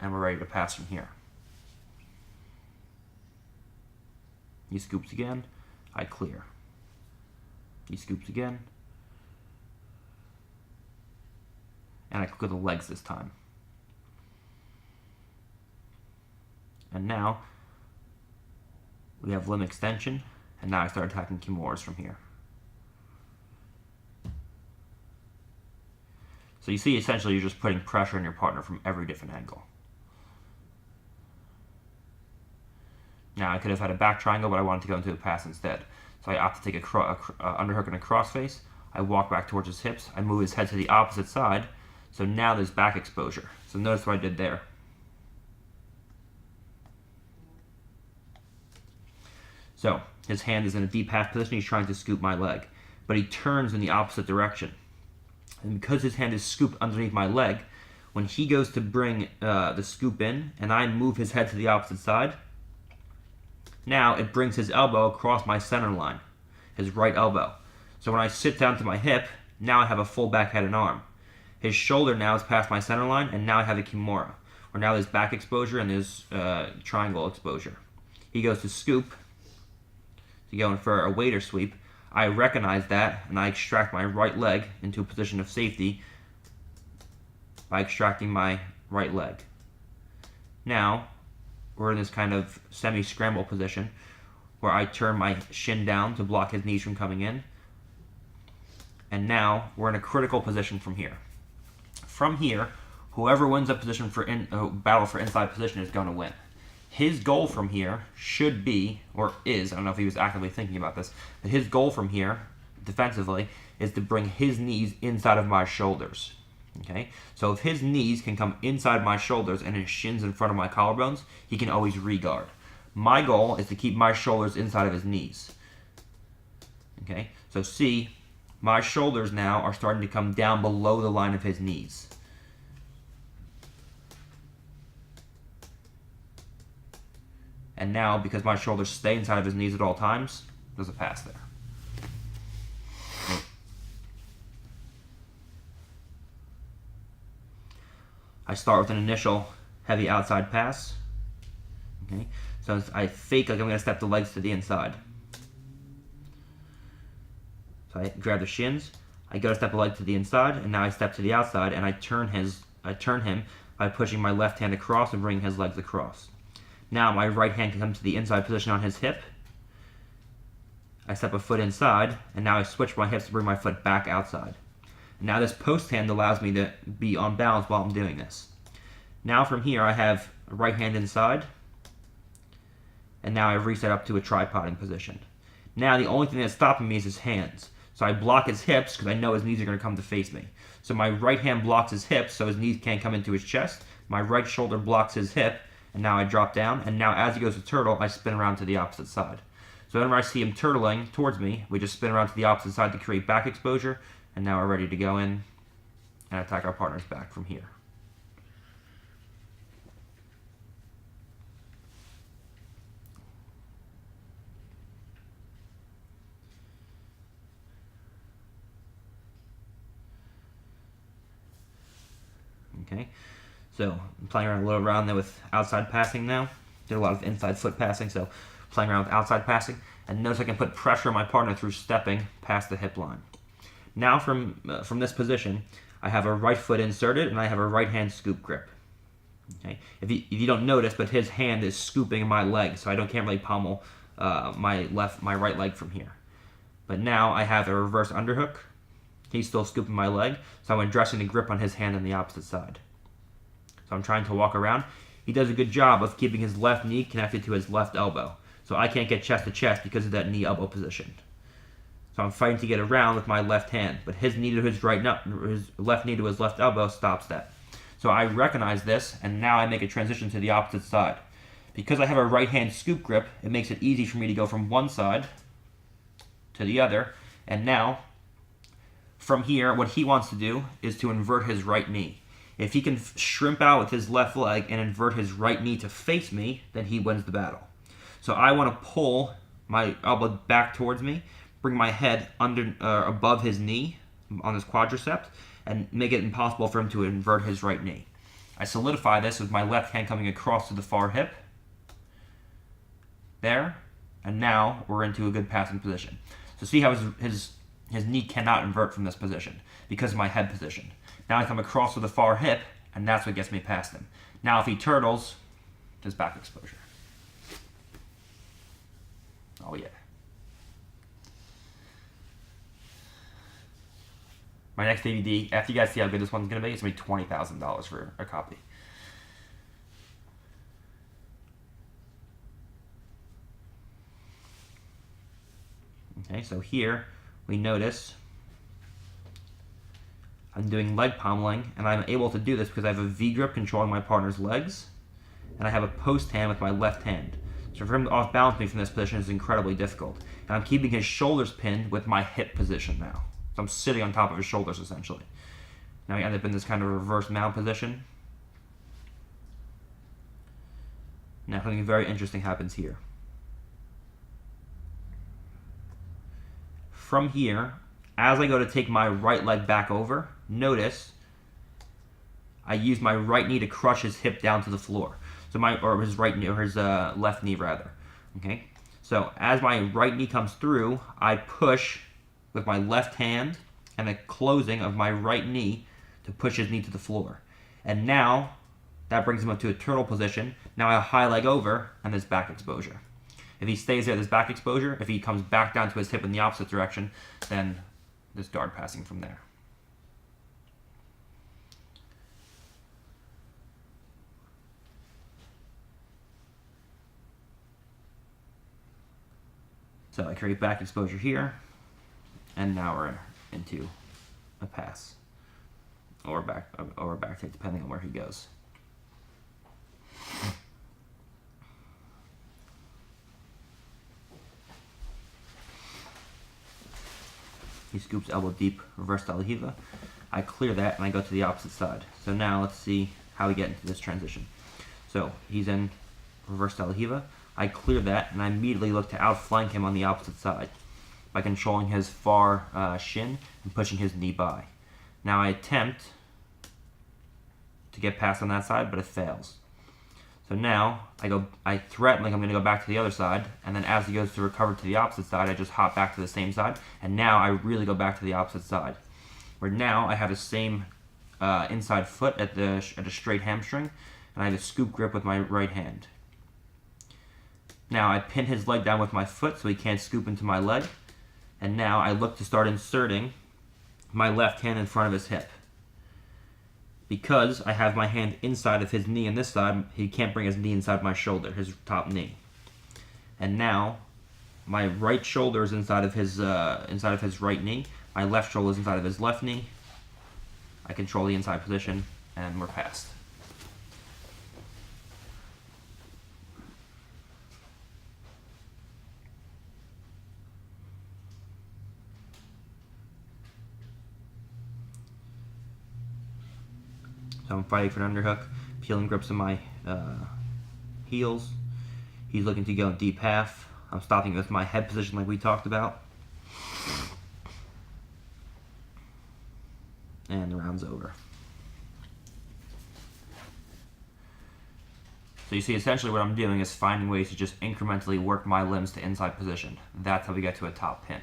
and we're ready to pass from here. He scoops again, I clear. He scoops again, and I click with the legs this time. And now we have limb extension, and now I start attacking kimuras from here. So you see, essentially you're just putting pressure on your partner from every different angle. Now I could have had a back triangle, but I wanted to go into a pass instead. So I opt to take a underhook and a crossface. I walk back towards his hips. I move his head to the opposite side. So now there's back exposure. So notice what I did there. So his hand is in a deep half position. He's trying to scoop my leg, but he turns in the opposite direction. And because his hand is scooped underneath my leg, when he goes to bring the scoop in and I move his head to the opposite side, now it brings his elbow across my center line, his right elbow. So when I sit down to my hip, now I have a full back head and arm. His shoulder now is past my center line, and now I have a kimura, where now there's back exposure and there's triangle exposure. He goes to scoop, to go in for a waiter sweep. I recognize that, and I extract my right leg into a position of safety by extracting my right leg. Now, we're in this kind of semi-scramble position where I turn my shin down to block his knees from coming in. And now, we're in a critical position from here. From here, whoever wins a position for battle for inside position is going to win. His goal from here should be, or is, I don't know if he was actively thinking about this, but his goal from here, defensively, is to bring his knees inside of my shoulders. Okay? So if his knees can come inside my shoulders and his shins in front of my collarbones, he can always re-guard. My goal is to keep my shoulders inside of his knees. Okay? So see, my shoulders now are starting to come down below the line of his knees. And now, because my shoulders stay inside of his knees at all times, there's a pass there. I start with an initial heavy outside pass. Okay, so I fake like I'm going to step the legs to the inside. So I grab the shins, I go to step a leg to the inside, and now I step to the outside, and I turn him by pushing my left hand across and bringing his legs across. Now my right hand can come to the inside position on his hip. I step a foot inside, and now I switch my hips to bring my foot back outside. Now this post hand allows me to be on balance while I'm doing this. Now from here I have a right hand inside, and now I've reset up to a tripoding position. Now the only thing that's stopping me is his hands. So I block his hips because I know his knees are going to come to face me. So my right hand blocks his hips so his knees can't come into his chest. My right shoulder blocks his hip, and now I drop down. And now as he goes to turtle, I spin around to the opposite side. So whenever I see him turtling towards me, we just spin around to the opposite side to create back exposure. And now we're ready to go in and attack our partner's back from here. Okay, so I'm playing around a little around there with outside passing now. Did a lot of inside foot passing, so playing around with outside passing. And notice I can put pressure on my partner through stepping past the hip line. Now from this position, I have a right foot inserted and I have a right hand scoop grip. Okay, if you don't notice, but his hand is scooping my leg, so I can't really pommel my right leg from here. But now I have a reverse underhook. He's still scooping my leg, so I'm addressing the grip on his hand on the opposite side. So I'm trying to walk around. He does a good job of keeping his left knee connected to his left elbow. So I can't get chest to chest because of that knee-elbow position. So I'm fighting to get around with my left hand, but his knee to his left knee to his left elbow stops that. So I recognize this, and now I make a transition to the opposite side. Because I have a right hand scoop grip, it makes it easy for me to go from one side to the other, and now from here, what he wants to do is to invert his right knee. If he can shrimp out with his left leg and invert his right knee to face me, then he wins the battle. So I want to pull my elbow back towards me, bring my head above his knee on his quadriceps, and make it impossible for him to invert his right knee. I solidify this with my left hand coming across to the far hip. There. And now we're into a good passing position. So see how his knee cannot invert from this position because of my head position. Now I come across to the far hip, and that's what gets me past him. Now if he turtles, just back exposure. Oh yeah. My next DVD, after you guys see how good this one's going to be, it's going to be $20,000 for a copy. Okay, so here we notice I'm doing leg pommeling, and I'm able to do this because I have a V grip controlling my partner's legs, and I have a post hand with my left hand. So for him to off-balance me from this position is incredibly difficult. And I'm keeping his shoulders pinned with my hip position now. So I'm sitting on top of his shoulders, essentially. Now we end up in this kind of reverse mount position. Now something very interesting happens here. From here, as I go to take my right leg back over, notice I use my right knee to crush his hip down to the floor. So his right knee, or his left knee rather. Okay. So as my right knee comes through, I push with my left hand and a closing of my right knee to push his knee to the floor. And now that brings him up to a turtle position. Now I high leg over and this back exposure. If he stays there, this back exposure. If he comes back down to his hip in the opposite direction, then this guard passing from there. So I create back exposure here, and now we're into a pass or back take, depending on where he goes. He scoops elbow deep, reverse Talahiva. I clear that and I go to the opposite side. So now let's see how we get into this transition. So he's in reverse Talahiva. I clear that and I immediately look to outflank him on the opposite side by controlling his far shin and pushing his knee by. Now I attempt to get past on that side, but it fails. So now I threaten like I'm going to go back to the other side, and then as he goes to recover to the opposite side, I just hop back to the same side, and now I really go back to the opposite side. Where now I have the same inside foot at a straight hamstring, and I have a scoop grip with my right hand. Now I pin his leg down with my foot so he can't scoop into my leg, and now I look to start inserting my left hand in front of his hip. Because I have my hand inside of his knee on this side, he can't bring his knee inside my shoulder, his top knee. And now, my right shoulder is inside of his right knee. My left shoulder is inside of his left knee. I control the inside position, and we're past. So I'm fighting for an underhook, peeling grips on my heels. He's looking to go deep half. I'm stopping with my head position like we talked about. And the round's over. So you see, essentially what I'm doing is finding ways to just incrementally work my limbs to inside position. That's how we get to a top pin.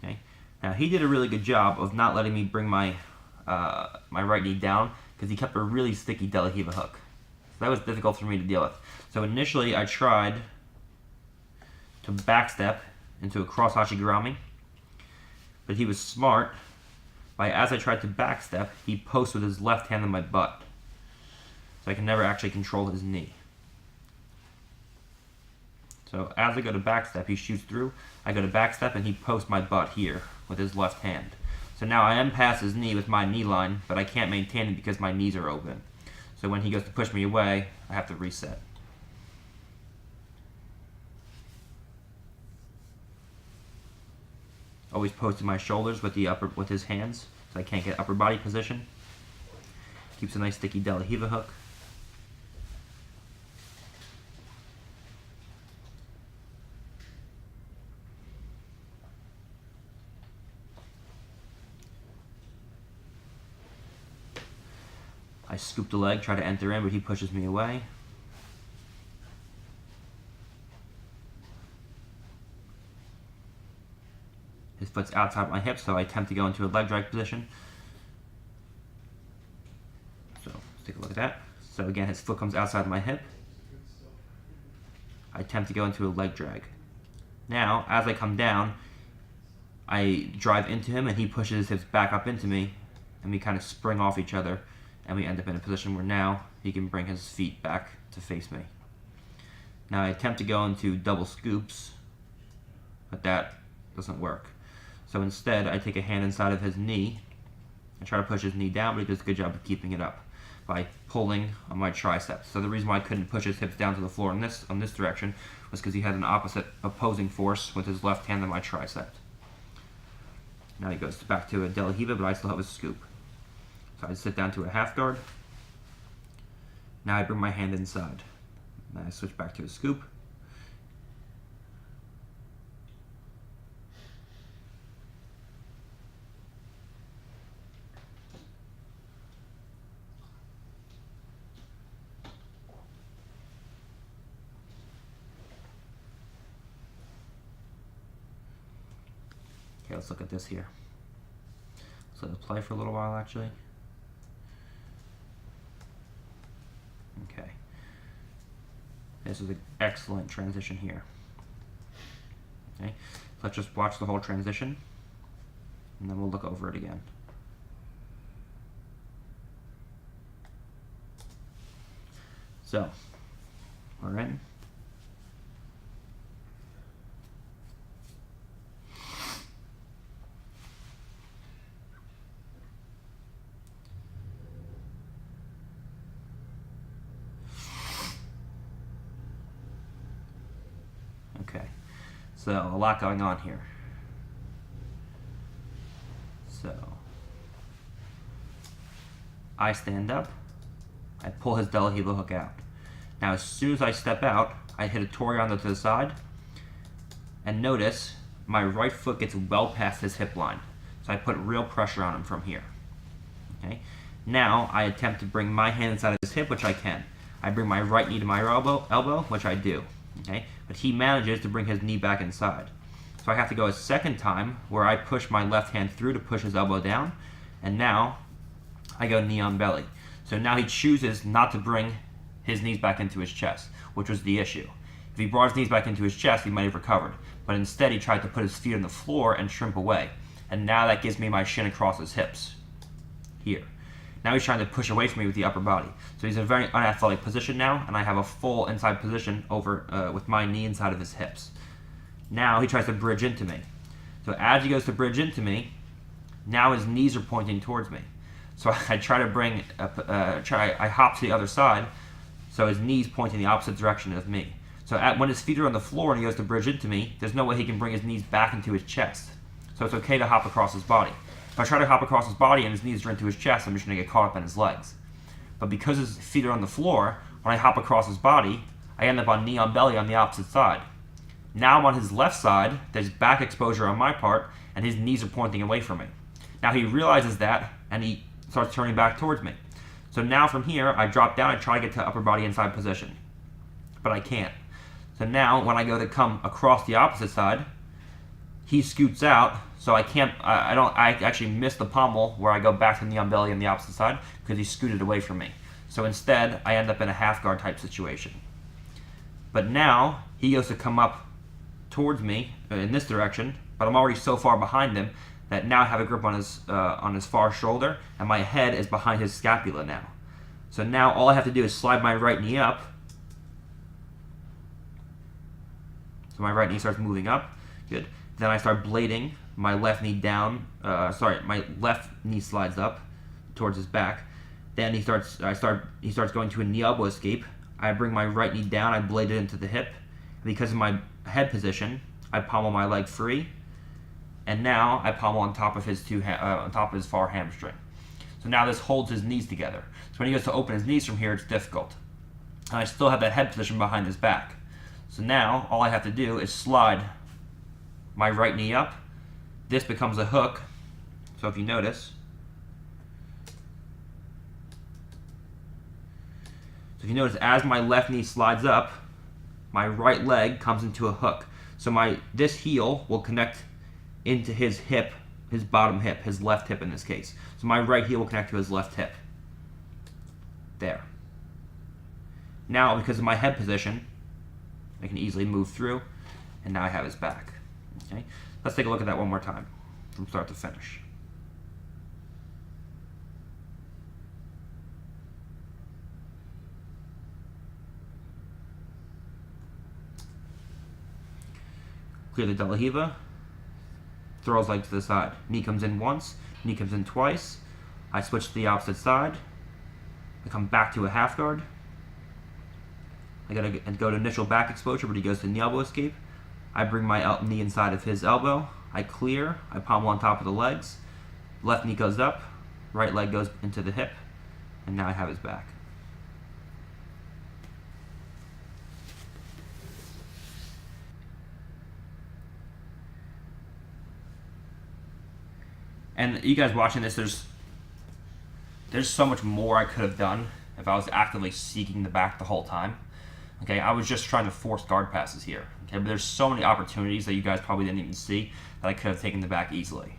Okay. Now he did a really good job of not letting me bring my my right knee down because he kept a really sticky De La Riva hook. So that was difficult for me to deal with. So initially I tried to backstep into a cross hachigurami, but he was smart. As I tried to backstep, he posted with his left hand on my butt, so I can never actually control his knee. So as I go to backstep, he shoots through. I go to backstep, and he posts my butt here with his left hand. So now I am past his knee with my knee line, but I can't maintain it because my knees are open. So when he goes to push me away, I have to reset. Always posting my shoulders with his hands, so I can't get upper body position. Keeps a nice sticky De La Riva hook. I scoop the leg, try to enter in, but he pushes me away. His foot's outside my hip, so I attempt to go into a leg drag position. So let's take a look at that. So again, his foot comes outside my hip. I attempt to go into a leg drag. Now, as I come down, I drive into him, and he pushes his hips back up into me, and we kind of spring off each other, and we end up in a position where now he can bring his feet back to face me. Now I attempt to go into double scoops, but that doesn't work. So instead, I take a hand inside of his knee. I try to push his knee down, but he does a good job of keeping it up by pulling on my triceps. So the reason why I couldn't push his hips down to the floor on this direction was because he had an opposing force with his left hand on my tricep. Now he goes back to a De La Riva, but I still have a scoop. So I sit down to a half guard. Now I bring my hand inside. Now I switch back to a scoop. Okay, let's look at this here. So let's play for a little while actually. Okay. This is an excellent transition here. Okay, let's just watch the whole transition, and then we'll look over it again. So, we're in. Okay, so a lot going on here. So, I stand up, I pull his De La Riva hook out. Now as soon as I step out, I hit a Toriano to the side, and notice my right foot gets well past his hip line. So I put real pressure on him from here. Okay. Now I attempt to bring my hand inside of his hip, which I can. I bring my right knee to my elbow, which I do. Okay. But he manages to bring his knee back inside. So I have to go a second time where I push my left hand through to push his elbow down. And now I go knee on belly. So now he chooses not to bring his knees back into his chest, which was the issue. If he brought his knees back into his chest, he might have recovered. But instead, he tried to put his feet on the floor and shrimp away. And now that gives me my shin across his hips. Here. Now he's trying to push away from me with the upper body. So he's in a very unathletic position now, and I have a full inside position over with my knee inside of his hips. Now he tries to bridge into me. So as he goes to bridge into me, now his knees are pointing towards me. So I try to bring, I hop to the other side, so his knees point in the opposite direction of me. So when his feet are on the floor and he goes to bridge into me, there's no way he can bring his knees back into his chest. So it's okay to hop across his body. If I try to hop across his body and his knees are into his chest, I'm just going to get caught up in his legs. But because his feet are on the floor, when I hop across his body, I end up on knee on belly on the opposite side. Now I'm on his left side, there's back exposure on my part, and his knees are pointing away from me. Now he realizes that, and he starts turning back towards me. So now from here, I drop down and try to get to upper body inside position. But I can't. So now, when I go to come across the opposite side, he scoots out, so I can't, I actually miss the pommel where I go back to knee on belly on the opposite side because he scooted away from me. So instead, I end up in a half guard type situation. But now, he goes to come up towards me in this direction, but I'm already so far behind him that now I have a grip on his far shoulder, and my head is behind his scapula now. So now all I have to do is slide my right knee up. So my right knee starts moving up. Good. Then I start blading my left knee down. My left knee slides up towards his back. Then he starts going to a knee elbow escape. I bring my right knee down. I blade it into the hip. Because of my head position, I pommel my leg free. And now I pommel on top of his far hamstring. So now this holds his knees together. So when he goes to open his knees from here, it's difficult. And I still have that head position behind his back. So now all I have to do is slide my right knee up. This becomes a hook. So if you notice, as my left knee slides up, my right leg comes into a hook. So this heel will connect into his hip, his bottom hip, his left hip in this case. So my right heel will connect to his left hip. There. Now, because of my head position, I can easily move through, and now I have his back. Okay? Let's take a look at that one more time, from start to finish. Clear the De La Riva. Throw his leg to the side. Knee comes in once, knee comes in twice. I switch to the opposite side. I come back to a half guard. I gotta go to initial back exposure, but he goes to knee elbow escape. I bring my knee inside of his elbow. I clear. I pommel on top of the legs. Left knee goes up. Right leg goes into the hip. And now I have his back. And you guys watching this, there's so much more I could have done if I was actively seeking the back the whole time. Okay, I was just trying to force guard passes here. Okay, but there's so many opportunities that you guys probably didn't even see that I could have taken the back easily.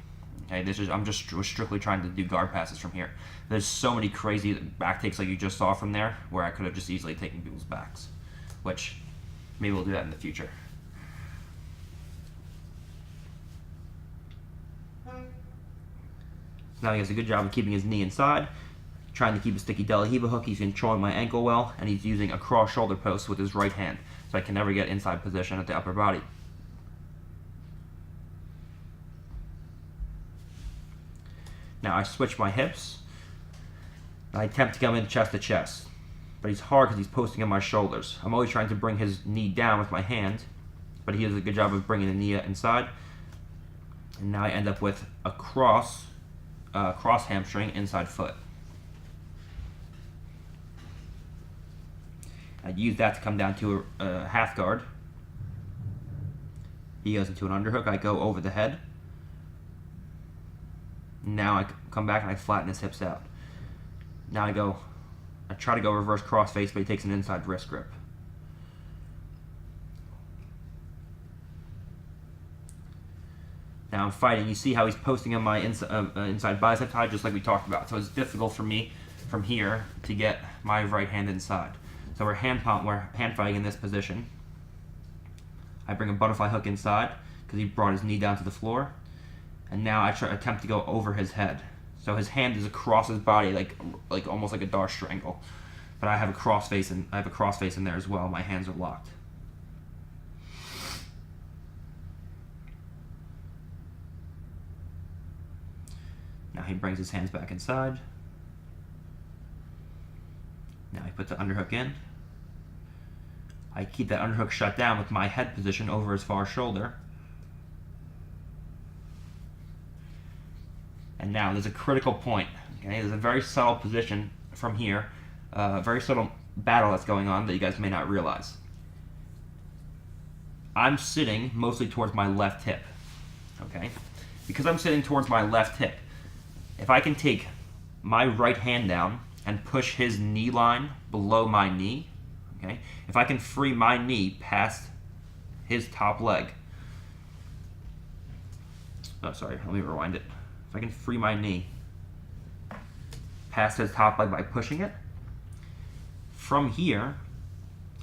Okay, I'm just strictly trying to do guard passes from here. There's so many crazy back takes like you just saw from there where I could have just easily taken people's backs, which maybe we'll do that in the future. Now he does a good job of keeping his knee inside, trying to keep a sticky De La Riva hook. He's controlling my ankle well, and he's using a cross shoulder post with his right hand, so I can never get inside position at the upper body. Now I switch my hips. I attempt to come in chest to chest, but he's hard because he's posting on my shoulders. I'm always trying to bring his knee down with my hand, but he does a good job of bringing the knee inside. And now I end up with a cross hamstring inside foot. I'd use that to come down to a half guard. He goes into an underhook. I go over the head. Now I come back and I flatten his hips out. Now I try to go reverse crossface, but he takes an inside wrist grip. Now I'm fighting. You see how he's posting on my inside bicep tie, just like we talked about. So it's difficult for me from here to get my right hand inside. So we're hand fighting in this position. I bring a butterfly hook inside because he brought his knee down to the floor. And now I attempt to go over his head. So his hand is across his body, like almost like a Dar strangle. But I have a crossface in there as well. My hands are locked. Now he brings his hands back inside. Now he puts the underhook in. I keep that underhook shut down with my head position over his far shoulder. And now there's a critical point. Okay, there's a very subtle position from here, a very subtle battle that's going on that you guys may not realize. I'm sitting mostly towards my left hip. Okay, because I'm sitting towards my left hip, if I can take my right hand down and push his knee line below my knee, okay, if I can free my knee past his top leg, oh sorry, let me rewind it. If I can free my knee past his top leg by pushing it, from here,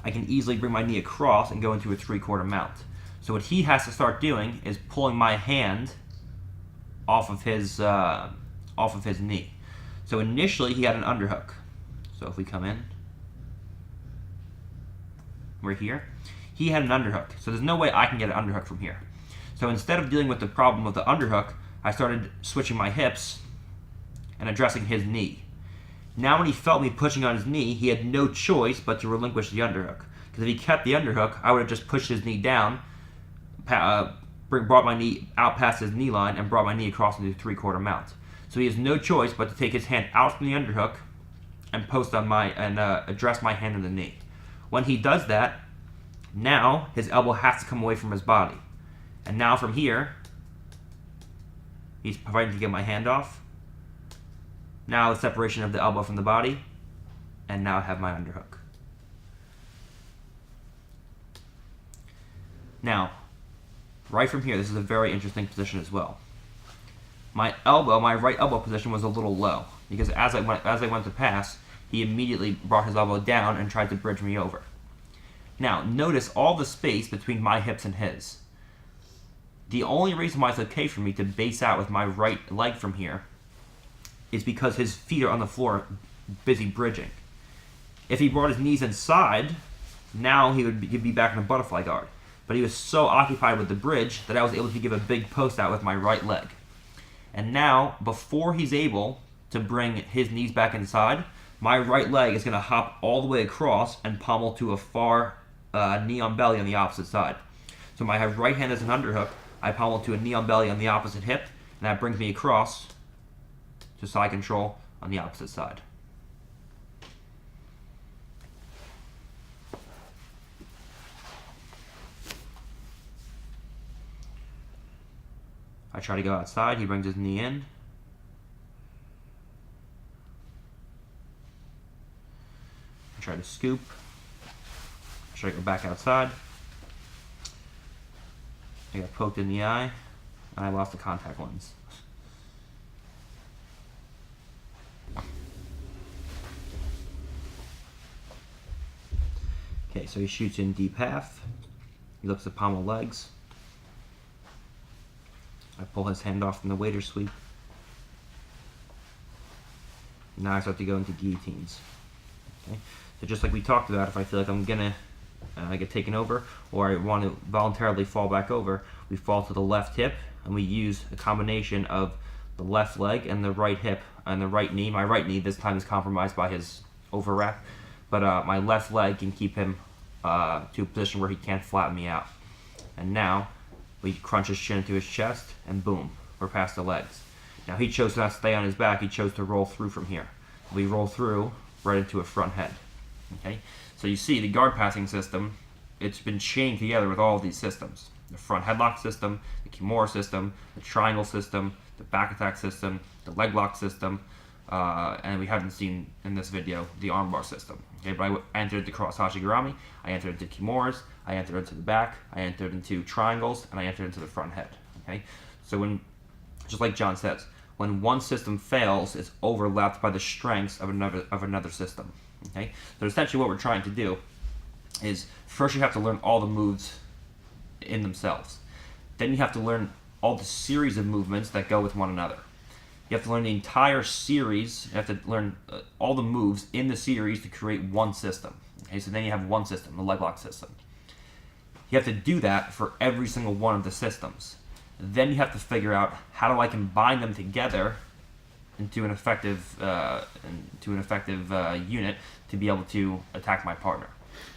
I can easily bring my knee across and go into a 3/4 mount. So what he has to start doing is pulling my hand off of his knee. So initially he had an underhook. So if we come in, we're here. He had an underhook. So there's no way I can get an underhook from here. So instead of dealing with the problem of the underhook, I started switching my hips and addressing his knee. Now when he felt me pushing on his knee, he had no choice but to relinquish the underhook. Because if he kept the underhook, I would have just pushed his knee down, brought my knee out past his knee line, and brought my knee across into a 3/4 mount. So he has no choice but to take his hand out from the underhook and address my hand in the knee. When he does that, now his elbow has to come away from his body. And now from here, he's fighting to get my hand off. Now the separation of the elbow from the body, and now I have my underhook. Now, right from here, this is a very interesting position as well. My right elbow position was a little low because as I went to pass, he immediately brought his elbow down and tried to bridge me over. Now, notice all the space between my hips and his. The only reason why it's okay for me to base out with my right leg from here is because his feet are on the floor busy bridging. If he brought his knees inside, now he'd be back in a butterfly guard. But he was so occupied with the bridge that I was able to give a big post out with my right leg. And now, before he's able to bring his knees back inside, my right leg is going to hop all the way across and pommel to a far knee on belly on the opposite side. So my right hand is an underhook, I pommel to a knee on belly on the opposite hip, and that brings me across to side control on the opposite side. I try to go outside, he brings his knee in. I try to scoop. I try to go back outside. I got poked in the eye, and I lost the contact lens. Okay, so he shoots in deep half. He looks at pommel legs. I pull his hand off from the waiter sweep. Now I start to go into guillotines. Okay? So just like we talked about, if I feel like I'm gonna get taken over, or I want to voluntarily fall back over, we fall to the left hip, and we use a combination of the left leg and the right hip and the right knee. My right knee this time is compromised by his overwrap, but my left leg can keep him to a position where he can't flatten me out. And now we crunch his chin into his chest, and boom, we're past the legs. Now he chose to not stay on his back, he chose to roll through from here. We roll through right into a front head. Okay, so you see the guard passing system, it's been chained together with all of these systems. The front headlock system, the Kimura system, the triangle system, the back attack system, the leg lock system, and we haven't seen in this video the armbar system. Okay, but I entered the cross hashigurami, I entered into kimuras, I entered into the back, I entered into triangles, and I entered into the front head. Okay, so when, just like John says, when one system fails, it's overlapped by the strengths of another system. Okay, so essentially what we're trying to do is first you have to learn all the moves in themselves. Then you have to learn all the series of movements that go with one another. You have to learn the entire series. You have to learn all the moves in the series to create one system. Okay, so then you have one system, the leg lock system. You have to do that for every single one of the systems. Then you have to figure out how do I combine them together into an effective unit to be able to attack my partner.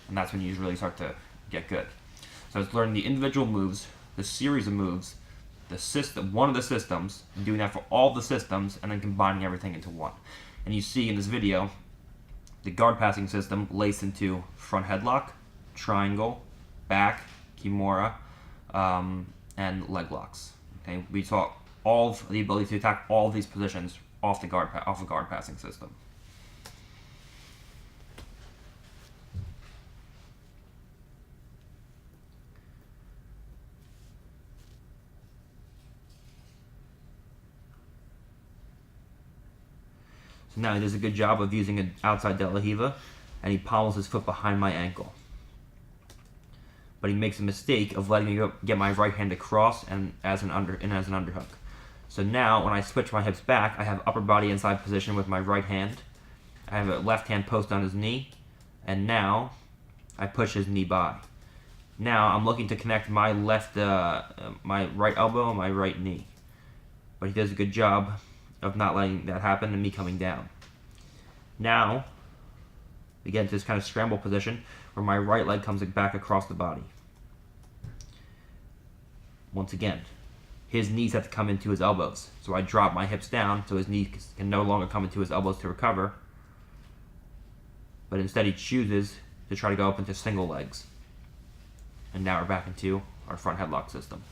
And that's when you really start to get good. So it's learning the individual moves, the series of moves, the system, one of the systems, doing that for all the systems, and then combining everything into one. And you see in this video, the guard passing system laced into front headlock, triangle, back, kimura, and leg locks. Okay, we saw all of the ability to attack all of these positions off a guard passing system. So now he does a good job of using an outside De La Riva, and he pommels his foot behind my ankle. But he makes a mistake of letting me get my right hand across and as an underhook. So now when I switch my hips back, I have upper body inside position with my right hand. I have a left hand post on his knee, and now I push his knee by. Now I'm looking to connect my my right elbow and my right knee. But he does a good job of not letting that happen and me coming down. Now we get into this kind of scramble position where my right leg comes back across the body. Once again, his knees have to come into his elbows. So I drop my hips down so his knees can no longer come into his elbows to recover. But instead he chooses to try to go up into single legs. And now we're back into our front headlock system.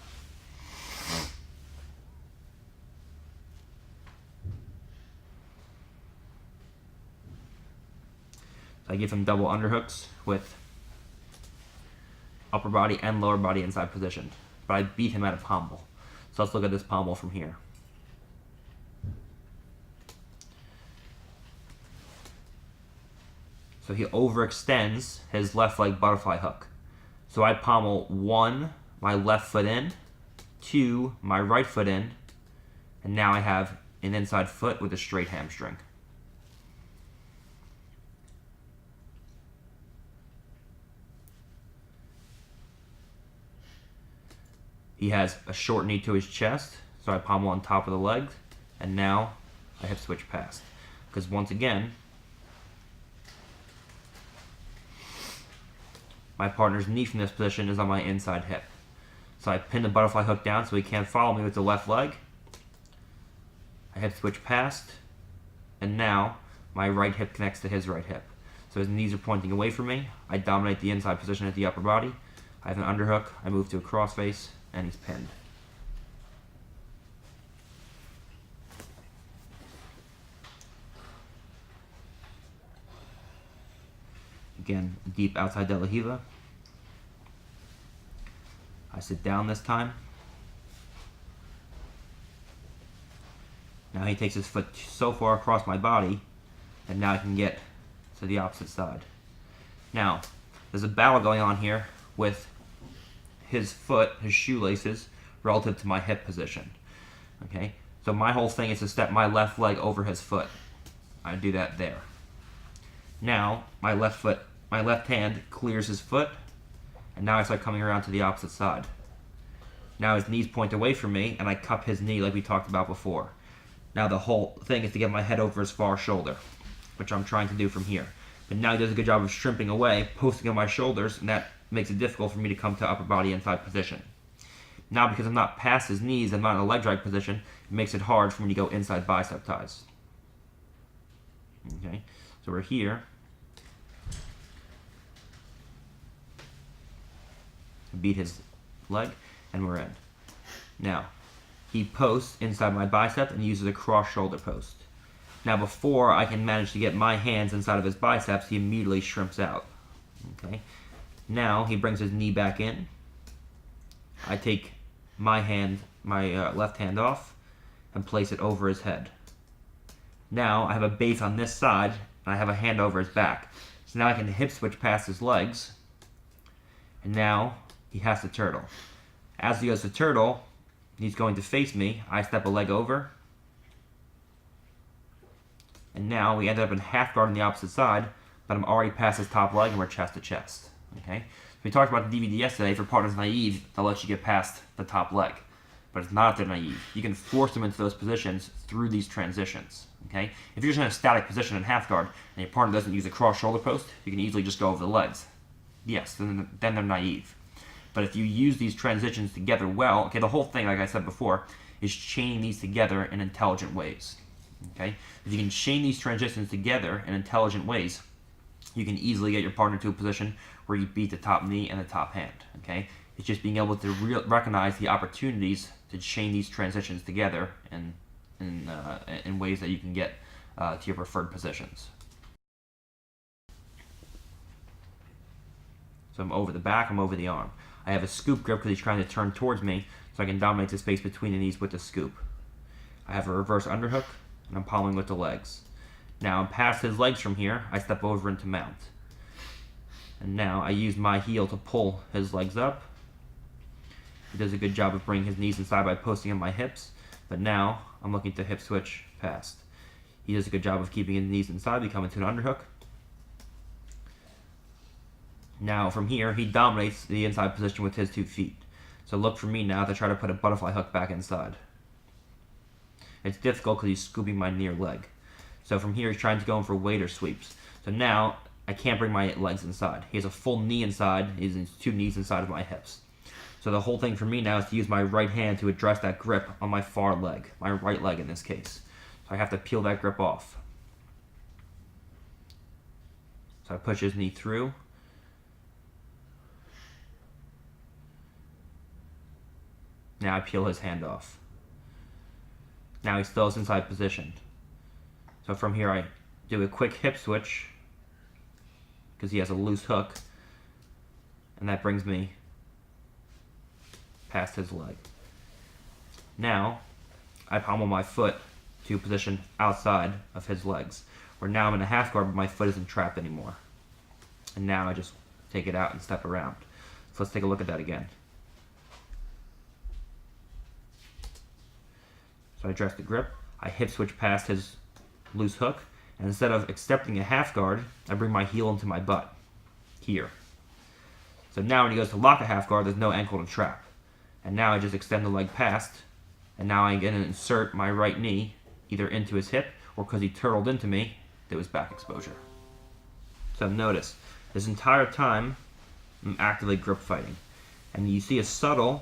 I give him double underhooks with upper body and lower body inside position. But I beat him at a pommel. So let's look at this pommel from here. So he overextends his left leg butterfly hook. So I pommel 1, my left foot in, 2, my right foot in, and now I have an inside foot with a straight hamstring. He has a short knee to his chest, so I pommel on top of the leg, and now I hip switch past. Because once again, my partner's knee from this position is on my inside hip. So I pin the butterfly hook down so he can't follow me with the left leg. I hip switch past, and now my right hip connects to his right hip. So his knees are pointing away from me. I dominate the inside position at the upper body. I have an underhook. I move to a crossface, and he's pinned. Again, deep outside De La Riva. I sit down this time. Now he takes his foot so far across my body, and now I can get to the opposite side. Now, there's a battle going on here with his foot, his shoelaces, relative to my hip position. Okay? So my whole thing is to step my left leg over his foot. I do that there. Now, my left hand clears his foot, and now I start coming around to the opposite side. Now his knees point away from me, and I cup his knee like we talked about before. Now the whole thing is to get my head over his far shoulder, which I'm trying to do from here. But now he does a good job of shrimping away, posting on my shoulders, and that makes it difficult for me to come to upper body inside position. Now because I'm not past his knees, I'm not in a leg drag position, it makes it hard for me to go inside bicep ties. Okay, so we're here. Beat his leg, and we're in. Now, he posts inside my bicep and uses a cross shoulder post. Now before I can manage to get my hands inside of his biceps, he immediately shrimps out. Okay. Now he brings his knee back in. I take my left hand off and place it over his head. Now I have a base on this side and I have a hand over his back. So now I can hip switch past his legs. And now he has to turtle. As he goes to turtle, he's going to face me. I step a leg over. And now we ended up in half guard on the opposite side, but I'm already past his top leg and we're chest to chest. Okay? We talked about the DVD yesterday. For partners naive, they'll let you get past the top leg. But it's not if they're naive. You can force them into those positions through these transitions. Okay? If you're just in a static position in half guard and your partner doesn't use a cross shoulder post, you can easily just go over the legs. Yes, then they're naive. But if you use these transitions together well, okay, the whole thing, like I said before, is chaining these together in intelligent ways. Okay? If you can chain these transitions together in intelligent ways, you can easily get your partner to a position where you beat the top knee and the top hand. Okay? It's just being able to recognize the opportunities to chain these transitions together in ways that you can get to your preferred positions. So I'm over the back, I'm over the arm. I have a scoop grip because he's trying to turn towards me, so I can dominate the space between the knees with the scoop. I have a reverse underhook, and I'm palming with the legs. Now I'm past his legs from here, I step over into mount. And now I use my heel to pull his legs up. He does a good job of bringing his knees inside by posting on my hips, but now I'm looking to hip switch past. He does a good job of keeping his knees inside, becoming to an underhook. Now from here, he dominates the inside position with his 2 feet. So look for me now to try to put a butterfly hook back inside. It's difficult because he's scooping my near leg. So from here, he's trying to go in for waiter sweeps. So now, I can't bring my legs inside. He has a full knee inside, he has 2 knees inside of my hips. So the whole thing for me now is to use my right hand to address that grip on my far leg, my right leg in this case. So I have to peel that grip off. So I push his knee through. Now I peel his hand off. Now he still is inside position. So from here I do a quick hip switch because he has a loose hook, and that brings me past his leg. Now I pommel my foot to a position outside of his legs, where now I'm in a half guard but my foot isn't trapped anymore. And now I just take it out and step around. So let's take a look at that again. So I address the grip, I hip switch past his loose hook, and instead of accepting a half guard, I bring my heel into my butt, here. So now when he goes to lock a half guard, there's no ankle to trap. And now I just extend the leg past, and now I'm going to insert my right knee either into his hip, or because he turtled into me, there was back exposure. So notice, this entire time, I'm actively grip fighting. And you see a subtle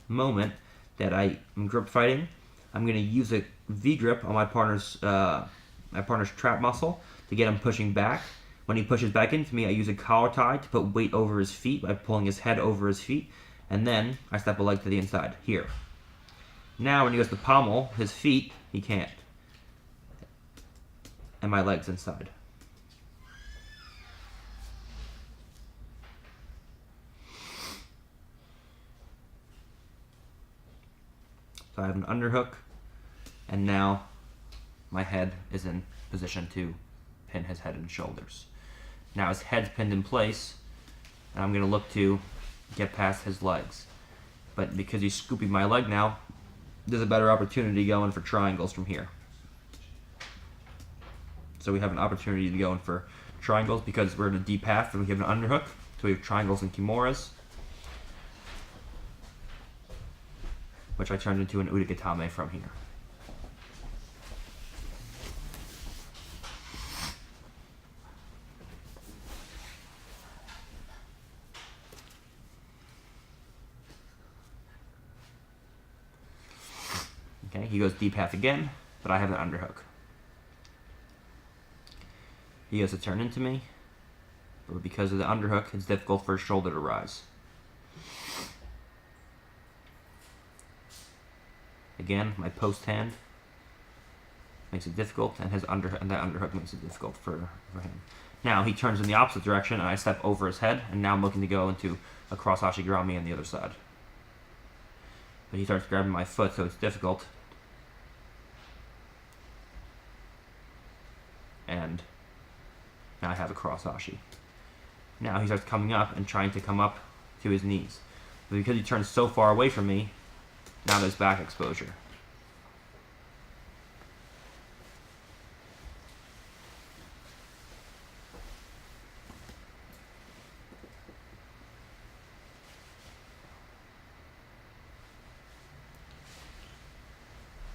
moment that I'm grip fighting. I'm going to use a V-grip on my partner's trap muscle to get him pushing back. When he pushes back into me, I use a collar tie to put weight over his feet by pulling his head over his feet, and then I step a leg to the inside, here. Now when he goes to pommel his feet, he can't. And my leg's inside. So I have an underhook, and now my head is in position to pin his head and shoulders. Now his head's pinned in place, and I'm going to look to get past his legs. But because he's scooping my leg now, there's a better opportunity going for triangles from here. So we have an opportunity to go in for triangles because we're in a deep half and we have an underhook. So we have triangles and kimuras, which I turned into an udagatame from here. Okay, he goes deep half again, but I have an underhook. He goes to turn into me, but because of the underhook, it's difficult for his shoulder to rise. Again, my post hand makes it difficult, and that underhook makes it difficult for him. Now he turns in the opposite direction, and I step over his head, and now I'm looking to go into a cross ashigurami on the other side. But he starts grabbing my foot, so it's difficult. And now I have a cross ashi. Now he starts coming up and trying to come up to his knees. But because he turns so far away from me, now there's back exposure.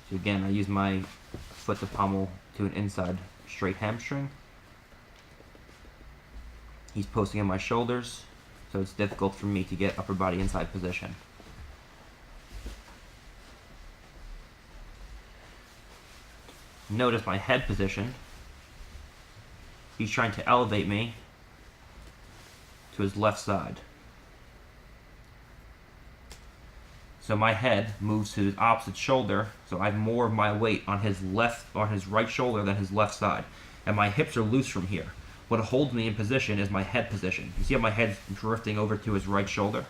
So again, I use my foot to pommel to an inside straight hamstring. He's posting on my shoulders, so it's difficult for me to get upper body inside position. Notice my head position. He's trying to elevate me to his left side. So my head moves to his opposite shoulder, so I have more of my weight on his right shoulder than his left side. And my hips are loose from here. What holds me in position is my head position. You see how my head's drifting over to his right shoulder?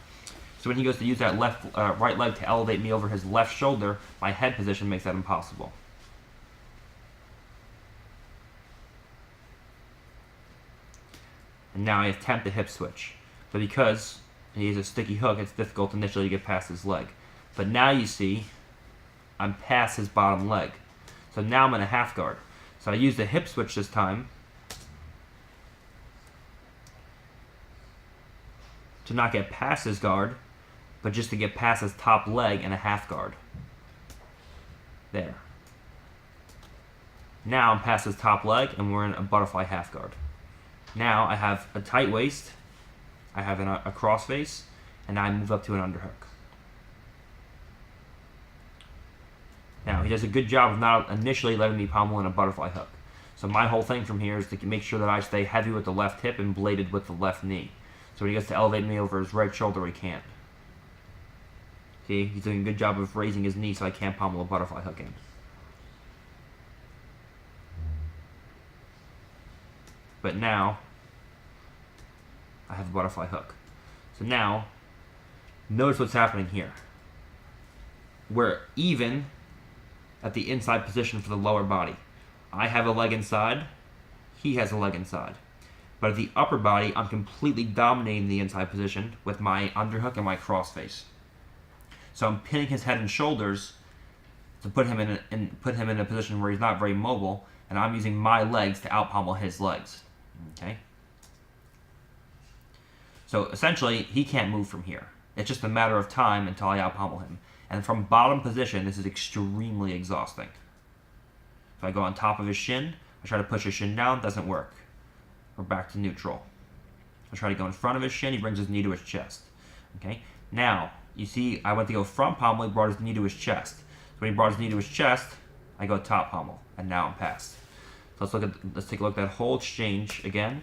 So when he goes to use that right leg to elevate me over his left shoulder, my head position makes that impossible. And now I attempt a hip switch. But because he has a sticky hook, it's difficult initially to get past his leg. But now you see, I'm past his bottom leg. So now I'm in a half guard. So I use the hip switch this time to not get past his guard, but just to get past his top leg in a half guard. There. Now I'm past his top leg and we're in a butterfly half guard. Now I have a tight waist, I have a cross face, and now I move up to an underhook. Now, he does a good job of not initially letting me pommel in a butterfly hook. So my whole thing from here is to make sure that I stay heavy with the left hip and bladed with the left knee. So when he gets to elevate me over his right shoulder, he can't. See, he's doing a good job of raising his knee so I can't pommel a butterfly hook in. But now, I have a butterfly hook. So now, notice what's happening here. We're even at the inside position for the lower body. I have a leg inside, he has a leg inside. But at the upper body, I'm completely dominating the inside position with my underhook and my crossface. So I'm pinning his head and shoulders to put him in a position where he's not very mobile, and I'm using my legs to out-pommel his legs. Okay? So essentially, he can't move from here. It's just a matter of time until I out-pommel him. And from bottom position, this is extremely exhausting. So I go on top of his shin, I try to push his shin down, doesn't work. We're back to neutral. I try to go in front of his shin, he brings his knee to his chest. Okay? Now, you see, I went to go front pommel, he brought his knee to his chest. So when he brought his knee to his chest, I go top pommel, and now I'm past. So let's take a look at that whole exchange again.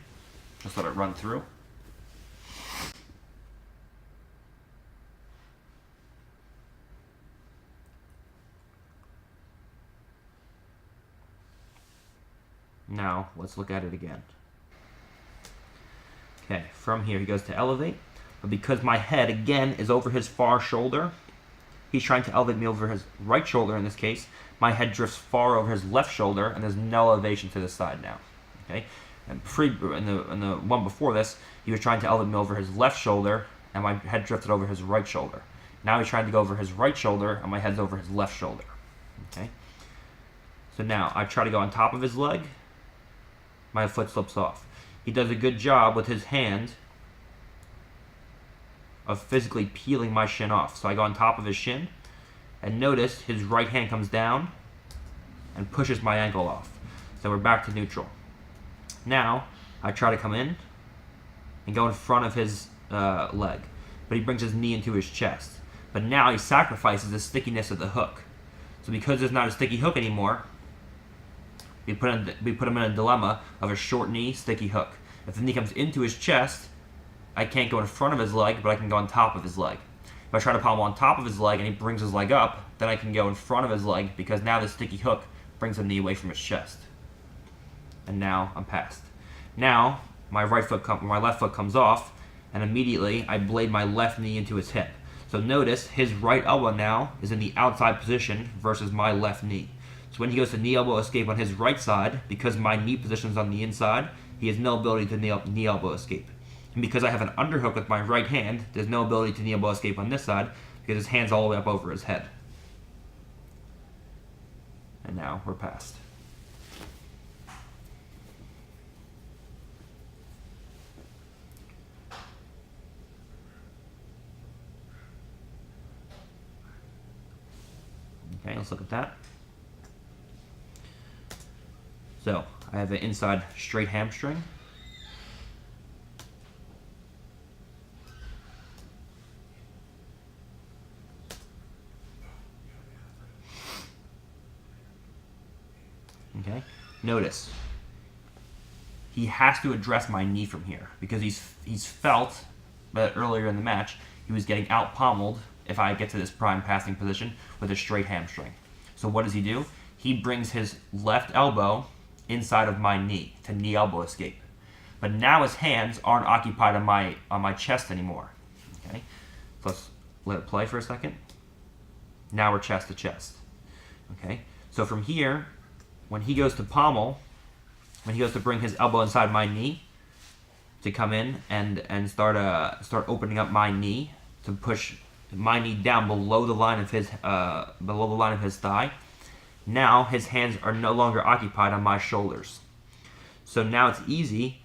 Just let it run through. Now, let's look at it again. Okay, from here he goes to elevate, but because my head, again, is over his far shoulder, he's trying to elevate me over his right shoulder in this case. My head drifts far over his left shoulder, and there's no elevation to this side now. Okay, and in the one before this, he was trying to elevate me over his left shoulder, and my head drifted over his right shoulder. Now he's trying to go over his right shoulder, and my head's over his left shoulder. Okay, so now I try to go on top of his leg. My foot slips off. He does a good job with his hand of physically peeling my shin off. So I go on top of his shin, and notice his right hand comes down and pushes my ankle off. So we're back to neutral. Now, I try to come in and go in front of his leg, but he brings his knee into his chest. But now he sacrifices the stickiness of the hook. So because there's not a sticky hook anymore, we put him in a dilemma of a short knee, sticky hook. If the knee comes into his chest, I can't go in front of his leg, but I can go on top of his leg. If I try to pommel on top of his leg and he brings his leg up, then I can go in front of his leg because now the sticky hook brings the knee away from his chest. And now I'm passed. Now my left foot comes off, and immediately I blade my left knee into his hip. So notice his right elbow now is in the outside position versus my left knee. So when he goes to knee elbow escape on his right side, because my knee position is on the inside, he has no ability to knee elbow escape. And because I have an underhook with my right hand, there's no ability to knee elbow escape on this side because his hand's all the way up over his head. And now we're passed. Okay, let's look at that. So, I have an inside straight hamstring. Okay, notice he has to address my knee from here because he's felt that earlier in the match he was getting out pommeled if I get to this prime passing position with a straight hamstring. So what does he do? He brings his left elbow inside of my knee to knee elbow escape. But now his hands aren't occupied on my chest anymore. Okay, so let's let it play for a second. Now we're chest to chest. Okay, so from here, when he goes to pommel, when he goes to bring his elbow inside my knee to come in and start opening up my knee to push my knee down below the line of his thigh. Now his hands are no longer occupied on my shoulders. So now it's easy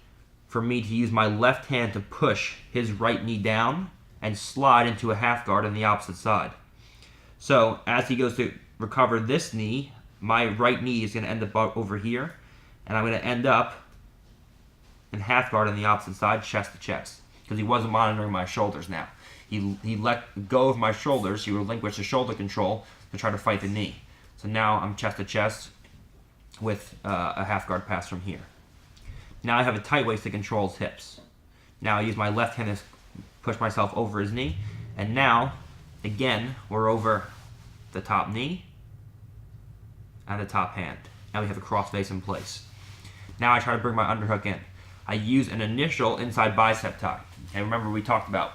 for me to use my left hand to push his right knee down and slide into a half guard on the opposite side. So as he goes to recover this knee, my right knee is going to end up over here, and I'm going to end up in half guard on the opposite side, chest to chest, because he wasn't monitoring my shoulders now. He let go of my shoulders. He relinquished the shoulder control to try to fight the knee. So now I'm chest to chest with a half guard pass from here. Now I have a tight waist to control his hips. Now I use my left hand to push myself over his knee. And now, again, we're over the top knee and the top hand. Now we have a cross face in place. Now I try to bring my underhook in. I use an initial inside bicep tie. And remember we talked about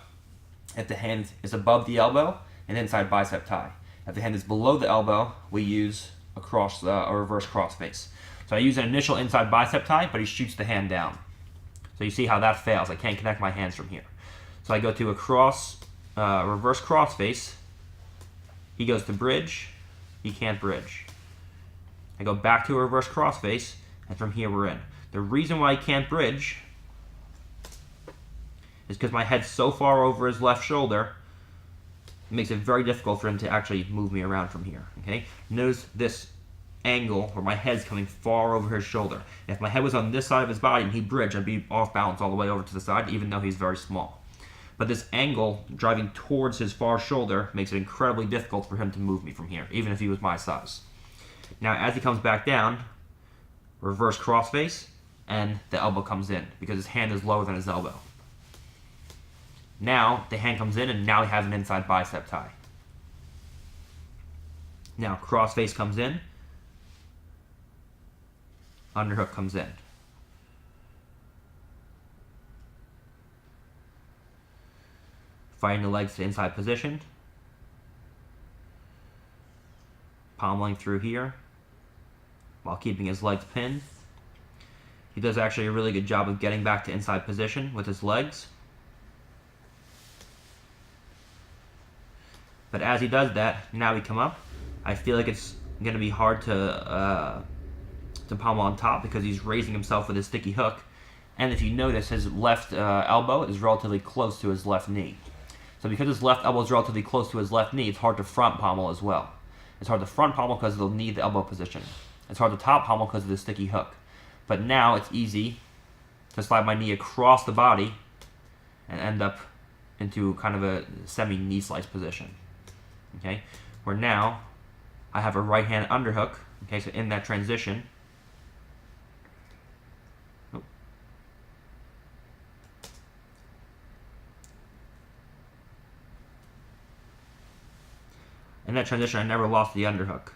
if the hand is above the elbow, an inside bicep tie. If the hand is below the elbow, we use a reverse cross face. So I use an initial inside bicep tie, but he shoots the hand down. So you see how that fails. I can't connect my hands from here. So I go to a reverse cross face. He goes to bridge. He can't bridge. I go back to a reverse cross face, and from here we're in. The reason why he can't bridge is because my head's so far over his left shoulder, it makes it very difficult for him to actually move me around from here. Okay? Notice this angle where my head's coming far over his shoulder. If my head was on this side of his body and he bridged, I'd be off balance all the way over to the side, even though he's very small. But this angle driving towards his far shoulder makes it incredibly difficult for him to move me from here, even if he was my size. Now, as he comes back down, reverse crossface, and the elbow comes in because his hand is lower than his elbow. Now, the hand comes in, and now he has an inside bicep tie. Now, crossface comes in, underhook comes in. Fighting the legs to inside position. Pommeling through here while keeping his legs pinned. He does actually a really good job of getting back to inside position with his legs. But as he does that, now we come up. I feel like it's going to be hard to pommel on top because he's raising himself with his sticky hook. And if you notice, his left elbow is relatively close to his left knee. So because his left elbow is relatively close to his left knee, it's hard to front pommel as well. It's hard to front pommel because it'll need the elbow position. It's hard to top pommel because of the sticky hook. But now it's easy to slide my knee across the body and end up into kind of a semi-knee slice position. Okay, where now I have a right hand underhook. Okay, so in that transition, In that transition, I never lost the underhook.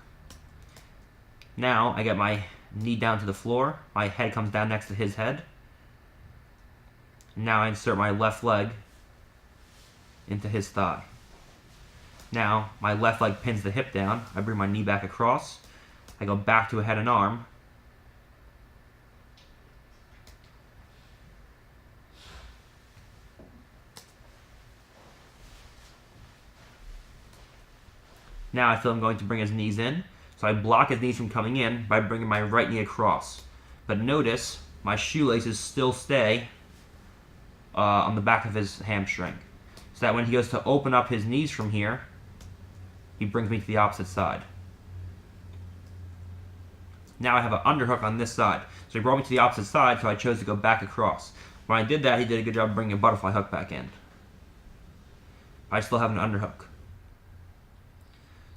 Now, I get my knee down to the floor. My head comes down next to his head. Now I insert my left leg into his thigh. Now, my left leg pins the hip down. I bring my knee back across. I go back to a head and arm. Now I feel I'm going to bring his knees in. So I block his knees from coming in by bringing my right knee across. But notice, my shoelaces still stay on the back of his hamstring. So that when he goes to open up his knees from here, he brings me to the opposite side. Now I have an underhook on this side. So he brought me to the opposite side, so I chose to go back across. When I did that, he did a good job bringing a butterfly hook back in. I still have an underhook.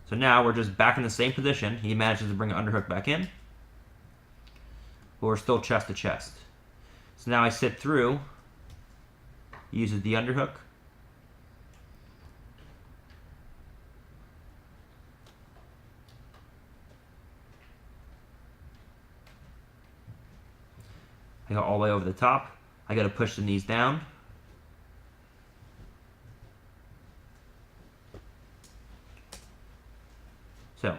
So now we're just back in the same position. He manages to bring an underhook back in. But we're still chest to chest. So now I sit through, uses the underhook. I go all the way over the top. I got to push the knees down. So,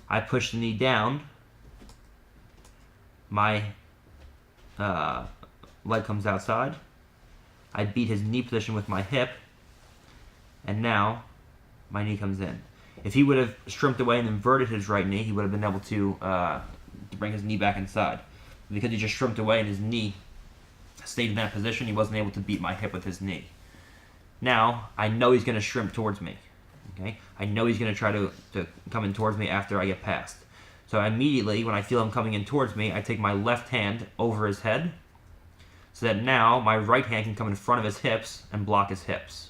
I push the knee down. My leg comes outside. I beat his knee position with my hip. And now, my knee comes in. If he would have shrimped away and inverted his right knee, he would have been able to bring his knee back inside. Because he just shrimped away and his knee stayed in that position, he wasn't able to beat my hip with his knee. Now, I know he's going to shrimp towards me. Okay? I know he's going to try to come in towards me after I get past. So immediately, when I feel him coming in towards me, I take my left hand over his head so that now my right hand can come in front of his hips and block his hips.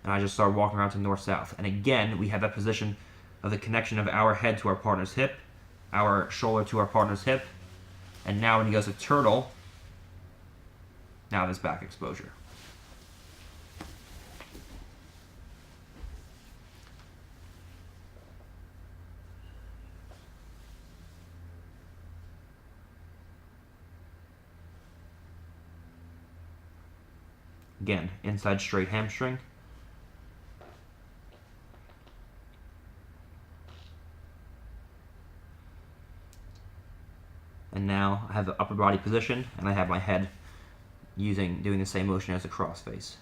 And I just start walking around to north-south. And again, we have that position of the connection of our head to our partner's hip, our shoulder to our partner's hip, and now when he goes to turtle, now this back exposure. Again, inside straight hamstring. And now I have the upper body position, and I have my head doing the same motion as a crossface.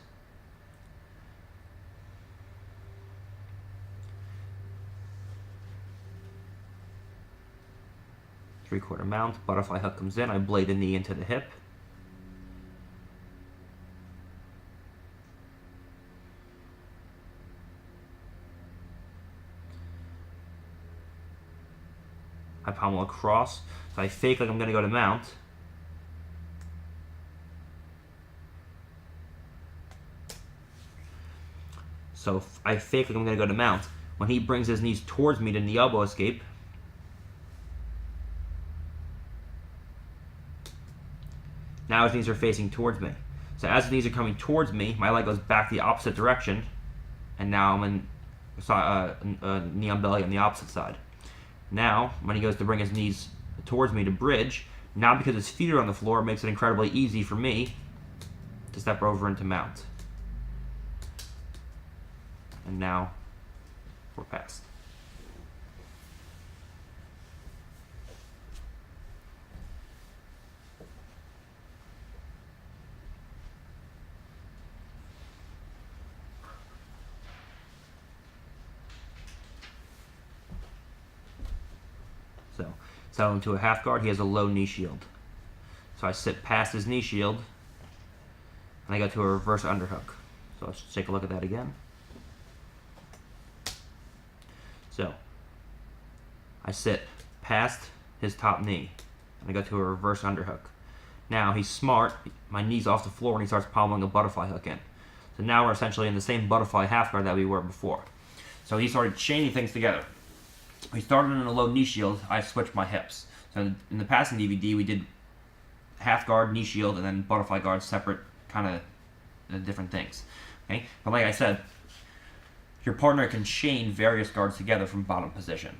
Three-quarter mount, butterfly hook comes in, I blade the knee into the hip. I pommel across, so I fake like I'm going to go to mount. So I fake like I'm going to go to mount. When he brings his knees towards me to knee elbow escape, now his knees are facing towards me. So as his knees are coming towards me, my leg goes back the opposite direction, and now I'm in knee on belly on the opposite side. Now, when he goes to bring his knees towards me to bridge, now because his feet are on the floor, it makes it incredibly easy for me to step over into mount. And now, we're past. So, settle into a half guard. He has a low knee shield. So I sit past his knee shield, and I go to a reverse underhook. So let's take a look at that again. So, I sit past his top knee, and I go to a reverse underhook. Now, he's smart. My knee's off the floor, and he starts pommeling a butterfly hook in. So now we're essentially in the same butterfly half guard that we were before. So he started chaining things together. We started in a low knee shield. I switched my hips. So in the passing DVD, we did half guard, knee shield, and then butterfly guard, separate kind of different things. Okay, but like I said, your partner can chain various guards together from bottom position.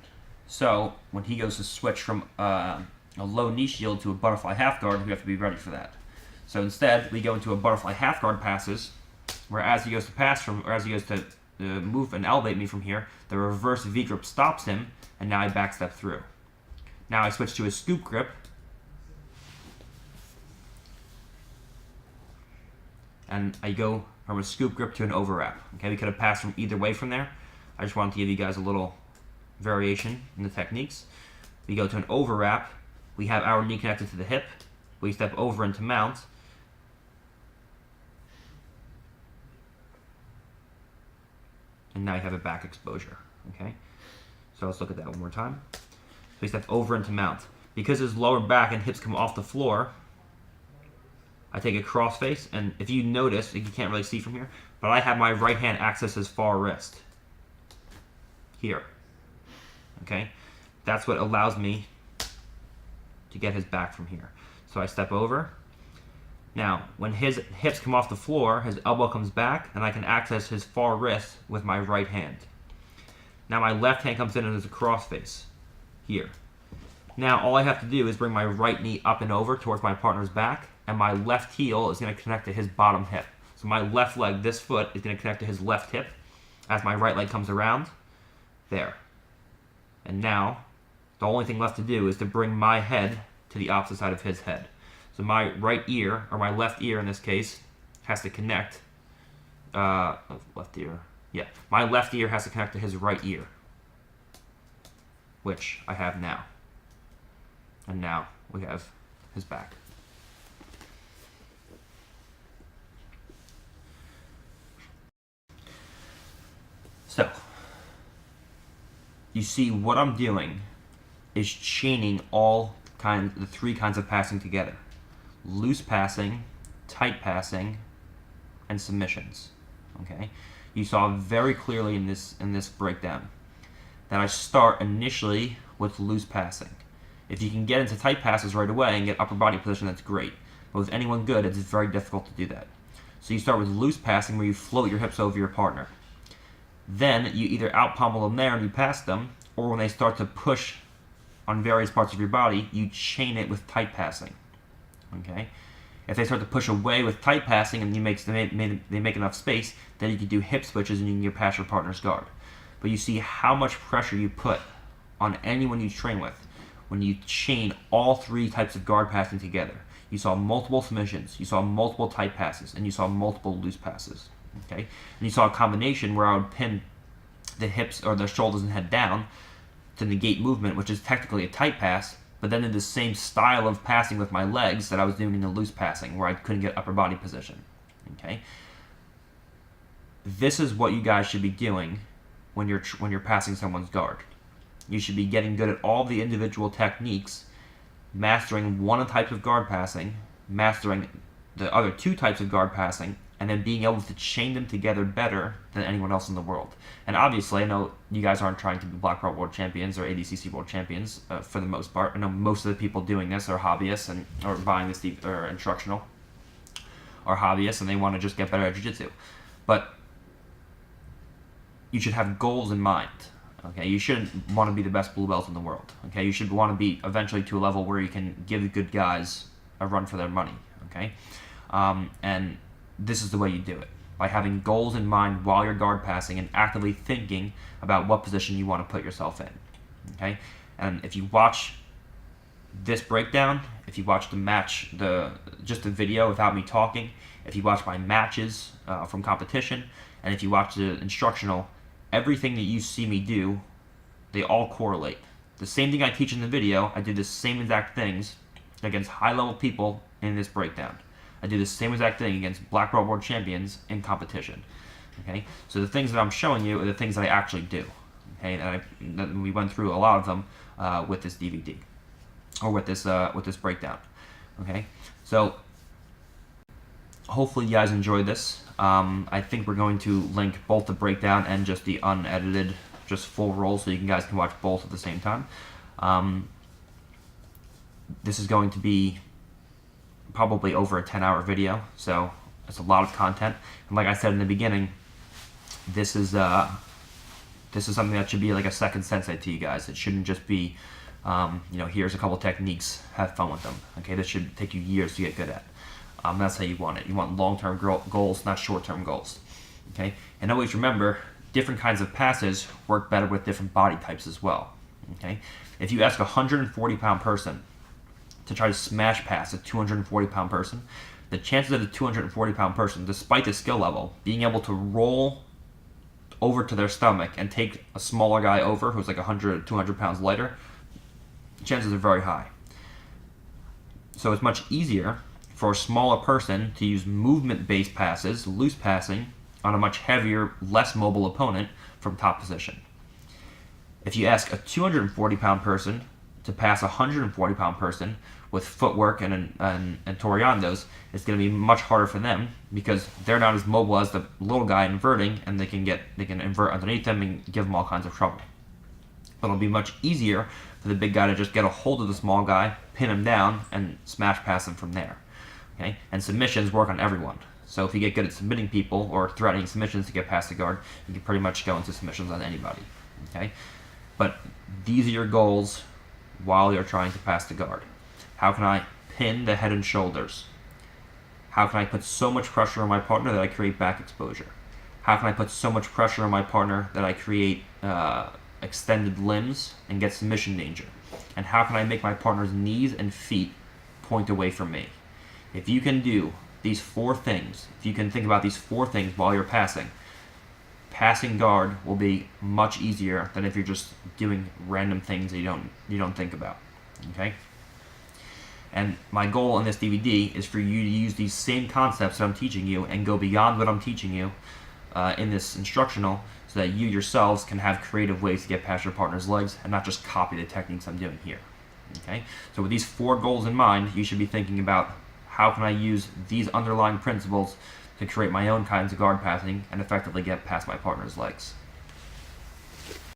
So when he goes to switch from a low knee shield to a butterfly half guard, we have to be ready for that. So instead, we go into a butterfly half guard passes, where as he goes to pass from, or as he goes to move and elevate me from here, the reverse V grip stops him, and now I backstep through. Now I switch to a scoop grip, and I go from a scoop grip to an overwrap. Okay, we could have passed from either way from there. I just wanted to give you guys a little variation in the techniques. We go to an overwrap. We have our knee connected to the hip. We step over into mount. And now you have a back exposure. Okay, so let's look at that one more time. So we step over into mount. Because his lower back and hips come off the floor, I take a crossface, and if you notice, you can't really see from here, but I have my right hand access his far wrist. Here. Okay? That's what allows me to get his back from here. So I step over. Now, when his hips come off the floor, his elbow comes back, and I can access his far wrist with my right hand. Now my left hand comes in and there's a crossface. Here. Now all I have to do is bring my right knee up and over towards my partner's back, and my left heel is going to connect to his bottom hip. So my left leg, this foot, is going to connect to his left hip as my right leg comes around. There. And now, the only thing left to do is to bring my head to the opposite side of his head. So my right ear, or my left ear in this case, has to connect. Left ear. Yeah. My left ear has to connect to his right ear, which I have now. And now we have his back. So, you see what I'm doing is chaining the three kinds of passing together. Loose passing, tight passing, and submissions. Okay? You saw very clearly in this breakdown that I start initially with loose passing. If you can get into tight passes right away and get upper body position, that's great. But with anyone good, it's very difficult to do that. So you start with loose passing where you float your hips over your partner. Then you either out pommel them there and you pass them, or when they start to push on various parts of your body, you chain it with tight passing. Okay? If they start to push away with tight passing and they make enough space, then you can do hip switches and you can get past your partner's guard. But you see how much pressure you put on anyone you train with when you chain all three types of guard passing together. You saw multiple submissions, you saw multiple tight passes, and you saw multiple loose passes. Okay? And you saw a combination where I would pin the hips or the shoulders and head down to negate movement, which is technically a tight pass, but then in the same style of passing with my legs that I was doing in the loose passing, where I couldn't get upper body position. Okay? This is what you guys should be doing when you're passing someone's guard. You should be getting good at all the individual techniques, mastering one type of guard passing, mastering the other two types of guard passing, and then being able to chain them together better than anyone else in the world. And obviously, I know you guys aren't trying to be black belt world champions or ADCC world champions for the most part. I know most of the people doing this are hobbyists or buying this or instructional, are hobbyists, and they want to just get better at jiu-jitsu. But you should have goals in mind. Okay, you shouldn't want to be the best blue belt in the world. Okay, you should want to be eventually to a level where you can give the good guys a run for their money. Okay, and this is the way you do it, by having goals in mind while you're guard passing and actively thinking about what position you want to put yourself in. Okay, and if you watch this breakdown, if you watch the match, just the video without me talking, if you watch my matches from competition, and if you watch the instructional, everything that you see me do, they all correlate. The same thing I teach in the video, I do the same exact things against high-level people in this breakdown. I do the same exact thing against black belt world champions in competition. Okay, so the things that I'm showing you are the things that I actually do. Okay, and we went through a lot of them with this DVD or with this breakdown. Okay, so hopefully you guys enjoyed this. I think we're going to link both the breakdown and just the unedited, just full roll, so you guys can watch both at the same time. This is going to be probably over a 10-hour video, so it's a lot of content. And like I said in the beginning, this is This is something that should be like a second sensei to you guys. It shouldn't just be, here's a couple techniques, have fun with them. Okay, this should take you years to get good at. That's how you want it. You want long-term goals, not short-term goals. Okay, and always remember, different kinds of passes work better with different body types as well. Okay, if you ask a 140-pound person to try to smash pass a 240-pound person, the chances of the 240-pound person, despite the skill level, being able to roll over to their stomach and take a smaller guy over who's like 100 200 pounds lighter, chances are very high. So it's much easier for a smaller person to use movement-based passes, loose passing, on a much heavier, less mobile opponent from top position. If you ask a 240-pound person to pass a 140-pound person with footwork and toreandos, it's going to be much harder for them because they're not as mobile as the little guy inverting, and they can invert underneath them and give them all kinds of trouble. But it'll be much easier for the big guy to just get a hold of the small guy, pin him down, and smash pass him from there. Okay? And submissions work on everyone. So if you get good at submitting people or threatening submissions to get past the guard, you can pretty much go into submissions on anybody. Okay? But these are your goals while you're trying to pass the guard. How can I pin the head and shoulders? How can I put so much pressure on my partner that I create back exposure? How can I put so much pressure on my partner that I create extended limbs and get submission danger? And how can I make my partner's knees and feet point away from me? If you can do these 4 things, if you can think about these 4 things while you're passing guard will be much easier than if you're just doing random things that you don't think about. Okay? And my goal in this DVD is for you to use these same concepts that I'm teaching you and go beyond what I'm teaching you in this instructional, so that you yourselves can have creative ways to get past your partner's legs and not just copy the techniques I'm doing here. Okay? So with these 4 goals in mind, you should be thinking about how can I use these underlying principles to create my own kinds of guard passing and effectively get past my partner's legs.